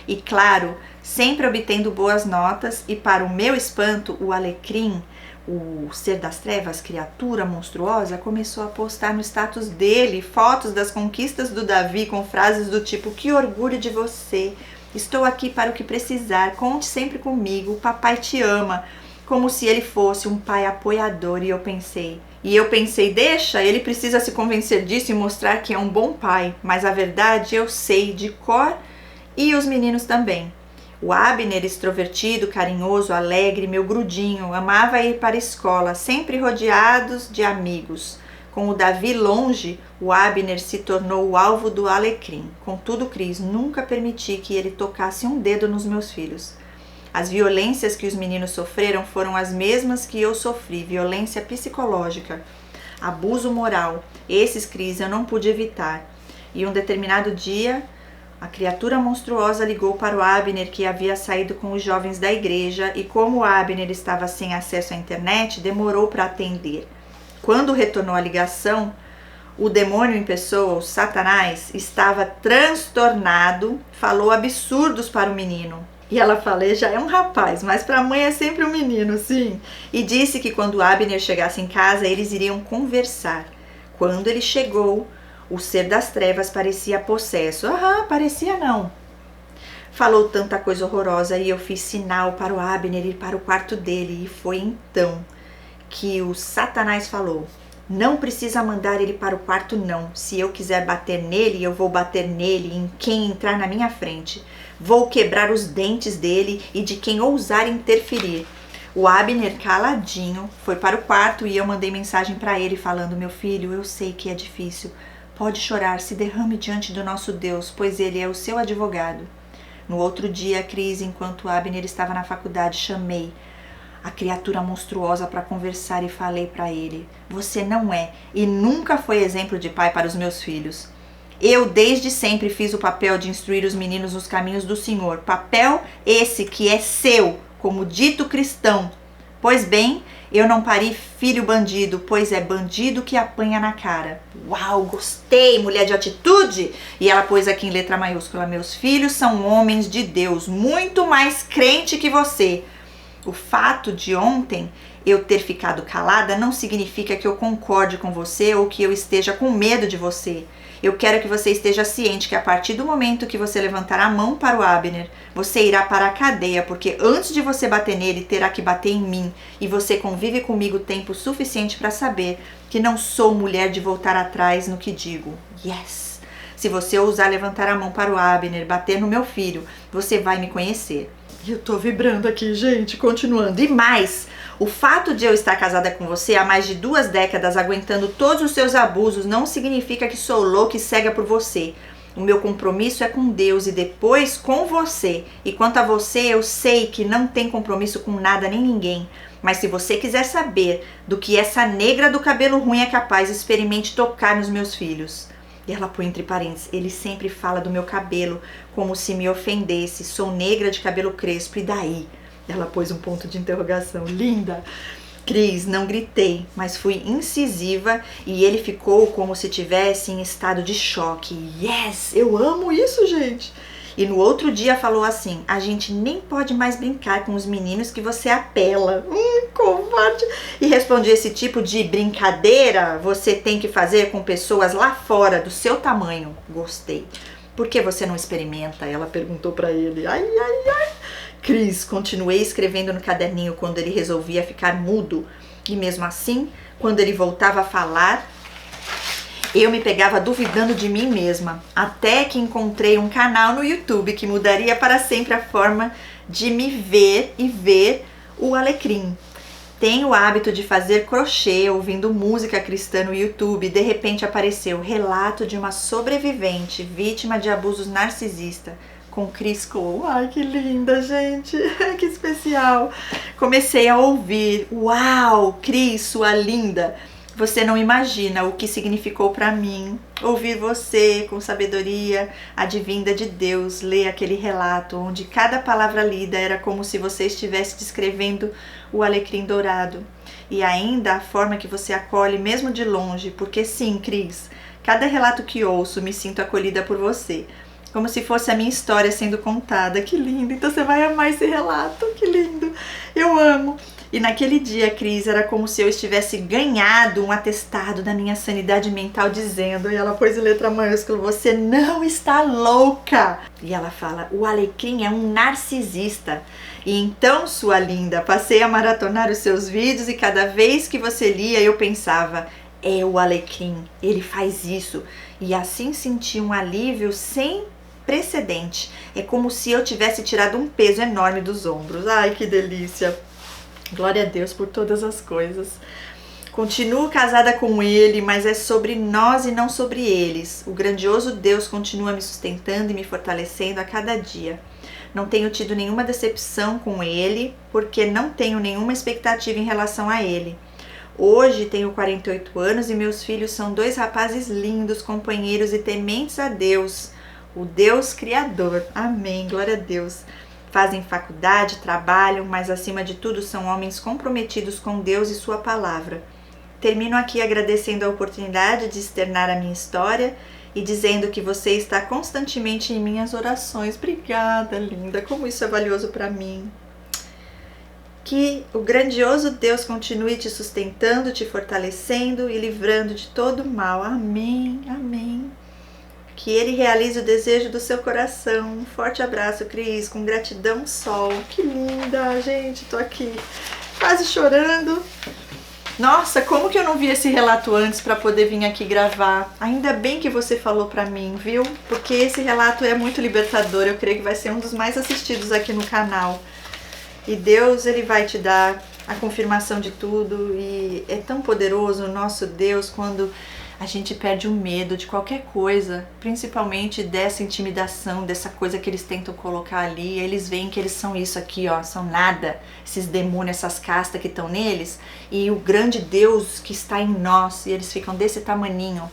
E claro, sempre obtendo boas notas e, para o meu espanto, o Alecrim, o ser das trevas, criatura monstruosa, começou a postar no status dele fotos das conquistas do Davi com frases do tipo, que orgulho de você, estou aqui para o que precisar, conte sempre comigo, o papai te ama, como se ele fosse um pai apoiador. E eu pensei, deixa, ele precisa se convencer disso e mostrar que é um bom pai, mas a verdade eu sei de cor e os meninos também. O Abner, extrovertido, carinhoso, alegre, meu grudinho, amava ir para a escola, sempre rodeados de amigos. Com o Davi longe, o Abner se tornou o alvo do Alecrim. Contudo, Cris, nunca permiti que ele tocasse um dedo nos meus filhos. As violências que os meninos sofreram foram as mesmas que eu sofri, violência psicológica, abuso moral. Esses, Cris, eu não pude evitar. E um determinado dia, a criatura monstruosa ligou para o Abner, que havia saído com os jovens da igreja, e como o Abner estava sem acesso à internet, demorou para atender. Quando retornou a ligação, o demônio em pessoa, o Satanás, estava transtornado, falou absurdos para o menino. E ela fala, já é um rapaz, mas para a mãe é sempre um menino, sim. E disse que quando Abner chegasse em casa, eles iriam conversar. Quando ele chegou, o ser das trevas parecia possesso. Parecia não. Falou tanta coisa horrorosa e eu fiz sinal para o Abner ir para o quarto dele. E foi então que o Satanás falou, Não precisa mandar ele para o quarto, não. Se eu quiser bater nele, eu vou bater nele, em quem entrar na minha frente. Vou quebrar os dentes dele e de quem ousar interferir. O Abner, caladinho, foi para o quarto e eu mandei mensagem para ele falando: meu filho, eu sei que é difícil. Pode chorar, se derrame diante do nosso Deus, pois ele é o seu advogado. No outro dia, Cris, enquanto Abner estava na faculdade, chamei a criatura monstruosa para conversar e falei para ele: você não é e nunca foi exemplo de pai para os meus filhos. Eu desde sempre fiz o papel de instruir os meninos nos caminhos do Senhor, papel esse que é seu, como dito cristão. Pois bem, eu não pari filho bandido, pois é bandido que apanha na cara. Uau, gostei, mulher de atitude! E ela pôs aqui em letra maiúscula: meus filhos são homens de Deus, muito mais crente que você. O fato de ontem eu ter ficado calada não significa que eu concorde com você ou que eu esteja com medo de você. Eu quero que você esteja ciente que a partir do momento que você levantar a mão para o Abner, você irá para a cadeia, porque antes de você bater nele, terá que bater em mim. E você convive comigo tempo suficiente para saber que não sou mulher de voltar atrás no que digo. Yes! Se você ousar levantar a mão para o Abner, bater no meu filho, você vai me conhecer. Eu tô vibrando aqui, gente, continuando. E mais, o fato de eu estar casada com você há mais de 2 décadas, aguentando todos os seus abusos, não significa que sou louca e cega por você. O meu compromisso é com Deus e depois com você. E quanto a você, eu sei que não tem compromisso com nada nem ninguém. Mas se você quiser saber do que essa negra do cabelo ruim é capaz, experimente tocar nos meus filhos. E ela põe entre parênteses: ele sempre fala do meu cabelo como se me ofendesse. Sou negra de cabelo crespo, e daí? Ela pôs um ponto de interrogação. Linda! Cris, não gritei, mas fui incisiva e ele ficou como se tivesse em estado de choque. Yes! Eu amo isso, gente! E no outro dia falou assim: a gente nem pode mais brincar com os meninos que você apela. Covarde! E respondi: esse tipo de brincadeira você tem que fazer com pessoas lá fora do seu tamanho. Gostei. Por que você não experimenta? Ela perguntou pra ele. Ai, ai, ai. Cris, continuei escrevendo no caderninho quando ele resolvia ficar mudo. E mesmo assim, quando ele voltava a falar, eu me pegava duvidando de mim mesma, até que encontrei um canal no YouTube que mudaria para sempre a forma de me ver e ver o Alecrim. Tenho o hábito de fazer crochê ouvindo música cristã no YouTube. De repente apareceu relato de uma sobrevivente vítima de abusos narcisistas com Cris Cole. Ai, que linda, gente, que especial. Comecei a ouvir. Uau, Cris, sua linda. Você não imagina o que significou para mim ouvir você com sabedoria advinda de Deus ler aquele relato onde cada palavra lida era como se você estivesse descrevendo o alecrim dourado. E ainda a forma que você acolhe mesmo de longe, porque sim, Cris, cada relato que ouço me sinto acolhida por você, como se fosse a minha história sendo contada. Que lindo! Então você vai amar esse relato, que lindo! Eu amo! E naquele dia, Cris, era como se eu estivesse ganhado um atestado da minha sanidade mental dizendo, e ela pôs em letra maiúscula: você não está louca! E ela fala: o Alecrim é um narcisista. E então, sua linda, passei a maratonar os seus vídeos e cada vez que você lia eu pensava: é o Alecrim, ele faz isso. E assim senti um alívio sem precedente. É como se eu tivesse tirado um peso enorme dos ombros. Ai, que delícia! Glória a Deus por todas as coisas. Continuo casada com ele, mas é sobre nós e não sobre eles. O grandioso Deus continua me sustentando e me fortalecendo a cada dia. Não tenho tido nenhuma decepção com ele, porque não tenho nenhuma expectativa em relação a ele. Hoje tenho 48 anos e meus filhos são 2 rapazes lindos, companheiros e tementes a Deus, o Deus Criador. Amém, glória a Deus. Fazem faculdade, trabalham, mas acima de tudo são homens comprometidos com Deus e sua palavra. Termino aqui agradecendo a oportunidade de externar a minha história e dizendo que você está constantemente em minhas orações. Obrigada, linda, como isso é valioso para mim. Que o grandioso Deus continue te sustentando, te fortalecendo e livrando de todo mal. Amém, amém. Que Ele realize o desejo do seu coração. Um forte abraço, Cris, com gratidão, Sol. Que linda, gente, tô aqui quase chorando. Nossa, como que eu não vi esse relato antes para poder vir aqui gravar? Ainda bem que você falou para mim, viu? Porque esse relato é muito libertador. Eu creio que vai ser um dos mais assistidos aqui no canal. E Deus, ele vai te dar a confirmação de tudo. E é tão poderoso o nosso Deus quando a gente perde o medo de qualquer coisa, principalmente dessa intimidação, dessa coisa que eles tentam colocar ali. Eles veem que eles são isso aqui, ó, são nada, esses demônios, essas castas que estão neles, e o grande Deus que está em nós, e eles ficam desse tamaninho.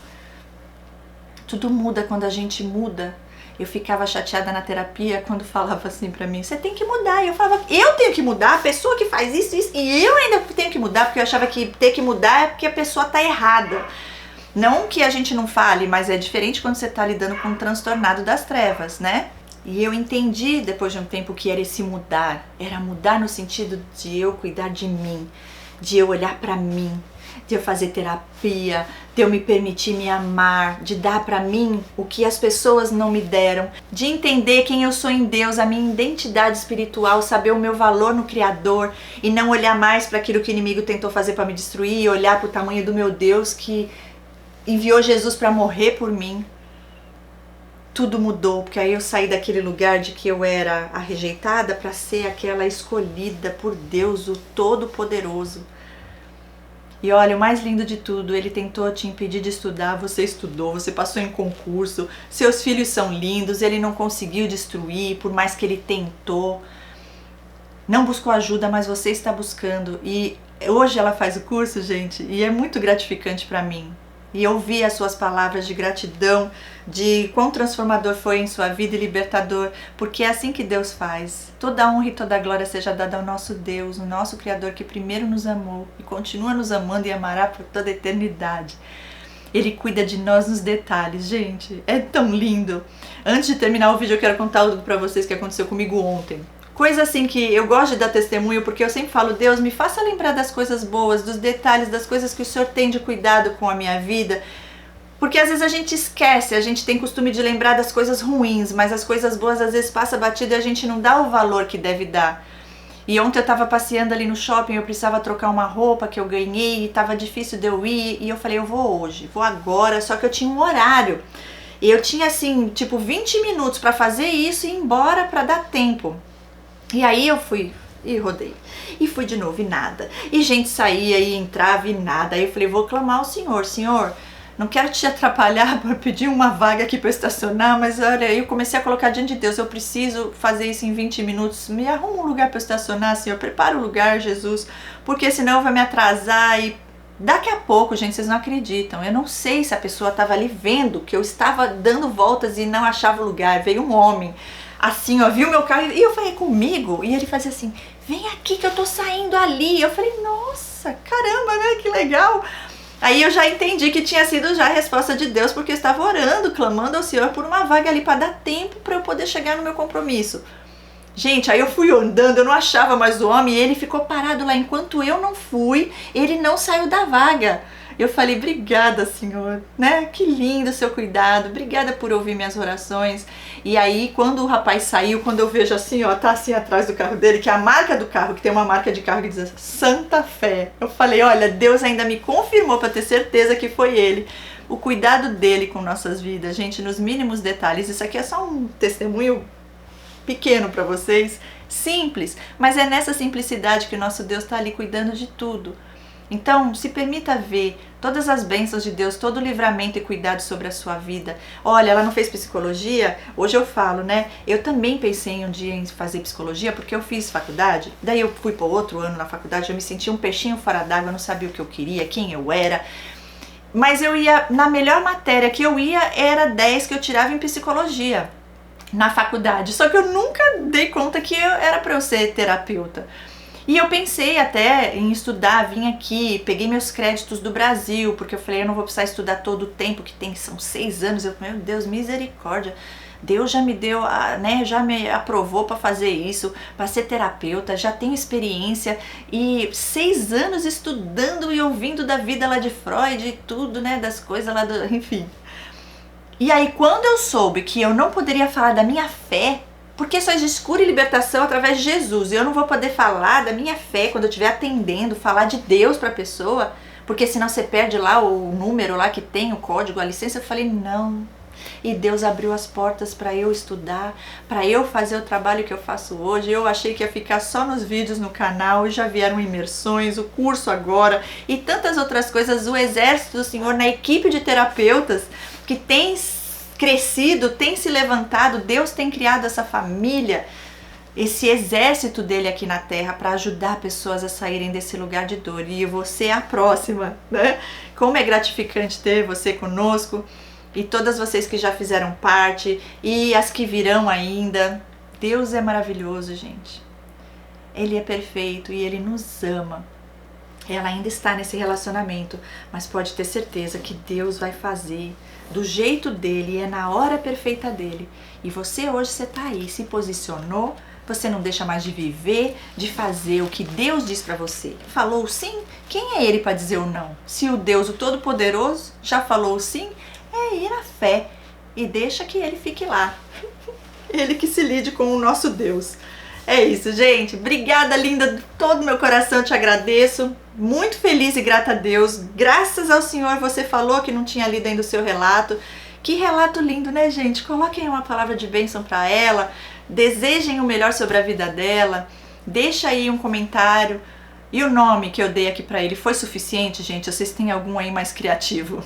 Tudo muda quando a gente muda. Eu ficava chateada na terapia quando falava assim pra mim, você tem que mudar. E eu falava, eu tenho que mudar? A pessoa que faz isso, e eu ainda tenho que mudar, porque eu achava que ter que mudar é porque a pessoa tá errada. Não que a gente não fale, mas é diferente quando você está lidando com um transtornado das trevas, né? E eu entendi depois de um tempo que era esse mudar. Era mudar no sentido de eu cuidar de mim, de eu olhar para mim, de eu fazer terapia, de eu me permitir me amar, de dar para mim o que as pessoas não me deram, de entender quem eu sou em Deus, a minha identidade espiritual, saber o meu valor no Criador e não olhar mais para aquilo que o inimigo tentou fazer para me destruir, e olhar para o tamanho do meu Deus que enviou Jesus para morrer por mim. Tudo mudou, porque aí eu saí daquele lugar de que eu era a rejeitada para ser aquela escolhida por Deus, o Todo-Poderoso. E olha, o mais lindo de tudo, ele tentou te impedir de estudar, você estudou, você passou em concurso, seus filhos são lindos, ele não conseguiu destruir, por mais que ele tentou. Não buscou ajuda, mas você está buscando. E hoje ela faz o curso, gente, e é muito gratificante para mim. E ouvir as suas palavras de gratidão, de quão transformador foi em sua vida e libertador, porque é assim que Deus faz. Toda a honra e toda a glória seja dada ao nosso Deus, o nosso Criador que primeiro nos amou e continua nos amando e amará por toda a eternidade. Ele cuida de nós nos detalhes, gente, é tão lindo. Antes de terminar o vídeo eu quero contar algo para vocês que aconteceu comigo ontem. Coisa assim que eu gosto de dar testemunho, porque eu sempre falo, Deus, me faça lembrar das coisas boas, dos detalhes, das coisas que o Senhor tem de cuidado com a minha vida. Porque às vezes a gente esquece, a gente tem costume de lembrar das coisas ruins, mas as coisas boas às vezes passa batido e a gente não dá o valor que deve dar. E ontem eu tava passeando ali no shopping, eu precisava trocar uma roupa que eu ganhei, e tava difícil de eu ir, e eu falei, eu vou hoje, vou agora, só que eu tinha um horário. E eu tinha assim, tipo 20 minutos para fazer isso e ir embora para dar tempo. E aí eu fui e rodei. E fui de novo e nada. E gente saía e entrava e nada. Aí eu falei, vou clamar ao Senhor. Senhor, não quero te atrapalhar para pedir uma vaga aqui para estacionar, mas olha, aí eu comecei a colocar diante de Deus, eu preciso fazer isso em 20 minutos. Me arruma um lugar para estacionar, Senhor. Prepara o lugar, Jesus. Porque senão vai me atrasar e... Daqui a pouco, gente, vocês não acreditam. Eu não sei se a pessoa estava ali vendo que eu estava dando voltas e não achava o lugar. Veio um homem... assim, ó, viu meu carro e eu falei, comigo? E ele fazia assim, vem aqui que eu tô saindo ali. Eu falei, nossa, caramba, né, que legal. Aí eu já entendi que tinha sido já a resposta de Deus, porque eu estava orando, clamando ao Senhor por uma vaga ali para dar tempo para eu poder chegar no meu compromisso. Gente, aí eu fui andando, eu não achava mais o homem, e ele ficou parado lá. Enquanto eu não fui, ele não saiu da vaga. Eu falei, obrigada, Senhor, né? Que lindo o seu cuidado, obrigada por ouvir minhas orações. E aí, quando o rapaz saiu, quando eu vejo assim, ó, tá assim atrás do carro dele, que é a marca do carro, que tem uma marca de carro que diz Santa Fé. Eu falei, olha, Deus ainda me confirmou para ter certeza que foi ele. O cuidado dele com nossas vidas, gente, nos mínimos detalhes. Isso aqui é só um testemunho pequeno para vocês, simples, mas é nessa simplicidade que o nosso Deus está ali cuidando de tudo. Então, se permita ver todas as bênçãos de Deus, todo o livramento e cuidado sobre a sua vida. Olha, ela não fez psicologia? Hoje eu falo, né? Eu também pensei um dia em fazer psicologia, porque eu fiz faculdade. Daí eu fui para outro ano na faculdade, eu me sentia um peixinho fora d'água, eu não sabia o que eu queria, quem eu era. Mas eu ia, na melhor matéria que eu ia, era 10 que eu tirava em psicologia na faculdade. Só que eu nunca dei conta que era para eu ser terapeuta. E eu pensei até em estudar, vim aqui, peguei meus créditos do Brasil, porque eu falei, eu não vou precisar estudar todo o tempo que tem, são 6 anos. Eu, meu Deus, misericórdia, Deus já me deu, né, já me aprovou para fazer isso, para ser terapeuta, já tenho experiência e 6 anos estudando e ouvindo da vida lá de Freud e tudo, né, das coisas lá do, enfim. E aí quando eu soube que eu não poderia falar da minha fé, Porque só existe cura e libertação através de Jesus. E eu não vou poder falar da minha fé quando eu estiver atendendo, falar de Deus para a pessoa, porque senão você perde lá o número lá que tem, o código, a licença. Eu falei, não. E Deus abriu as portas para eu estudar, para eu fazer o trabalho que eu faço hoje. Eu achei que ia ficar só nos vídeos no canal, e já vieram imersões, o curso agora e tantas outras coisas. O exército do Senhor na equipe de terapeutas que tem crescido, tem se levantado. Deus tem criado essa família, esse exército dele aqui na terra para ajudar pessoas a saírem desse lugar de dor. E você é a próxima, né? Como é gratificante ter você conosco. E todas vocês que já fizeram parte e as que virão ainda. Deus é maravilhoso, gente. Ele é perfeito e Ele nos ama. Ela ainda está nesse relacionamento, mas pode ter certeza que Deus vai fazer do jeito dele, é na hora perfeita dele. E você hoje, você está aí, se posicionou, você não deixa mais de viver, de fazer o que Deus diz para você. Falou sim? Quem é ele para dizer o não? Se o Deus, o Todo-Poderoso, já falou sim, é ir à fé e deixa que ele fique lá. Ele que se lide com o nosso Deus. É isso, gente. Obrigada, linda, de todo meu coração eu te agradeço. Muito feliz e grata a Deus. Graças ao Senhor, você falou que não tinha lido ainda o seu relato. Que relato lindo, né, gente? Coloquem uma palavra de bênção para ela. Desejem o melhor sobre a vida dela. Deixa aí um comentário. E o nome que eu dei aqui para ele foi suficiente, gente? Vocês têm algum aí mais criativo?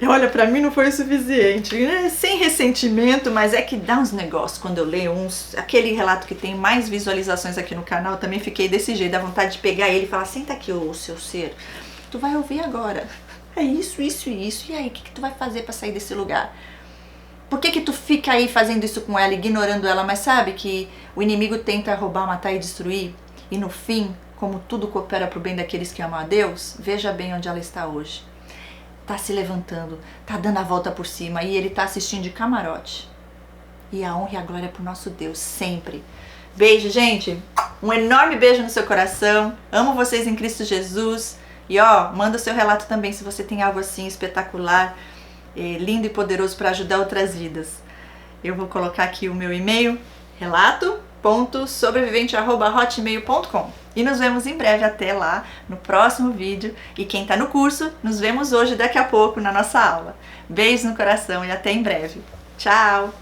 Olha, pra mim não foi o suficiente, né? Sem ressentimento, mas é que dá uns negócios quando eu leio aquele relato que tem mais visualizações aqui no canal. Também fiquei desse jeito, dá vontade de pegar ele e falar, senta aqui, ô seu ser, tu vai ouvir agora, é isso, isso e isso, e aí, o que tu vai fazer pra sair desse lugar? Por que tu fica aí fazendo isso com ela, ignorando ela? Mas sabe que o inimigo tenta roubar, matar e destruir, e no fim, como tudo coopera pro bem daqueles que amam a Deus, veja bem onde ela está hoje. Tá se levantando, tá dando a volta por cima e ele tá assistindo de camarote. E a honra e a glória é pro nosso Deus, sempre. Beijo, gente. Um enorme beijo no seu coração. Amo vocês em Cristo Jesus. E ó, manda o seu relato também se você tem algo assim espetacular, lindo e poderoso para ajudar outras vidas. Eu vou colocar aqui o meu e-mail, relato.sobrevivente@hotmail.com. E nos vemos em breve, até lá, no próximo vídeo. E quem tá no curso, nos vemos hoje, daqui a pouco, na nossa aula. Beijo no coração e até em breve. Tchau!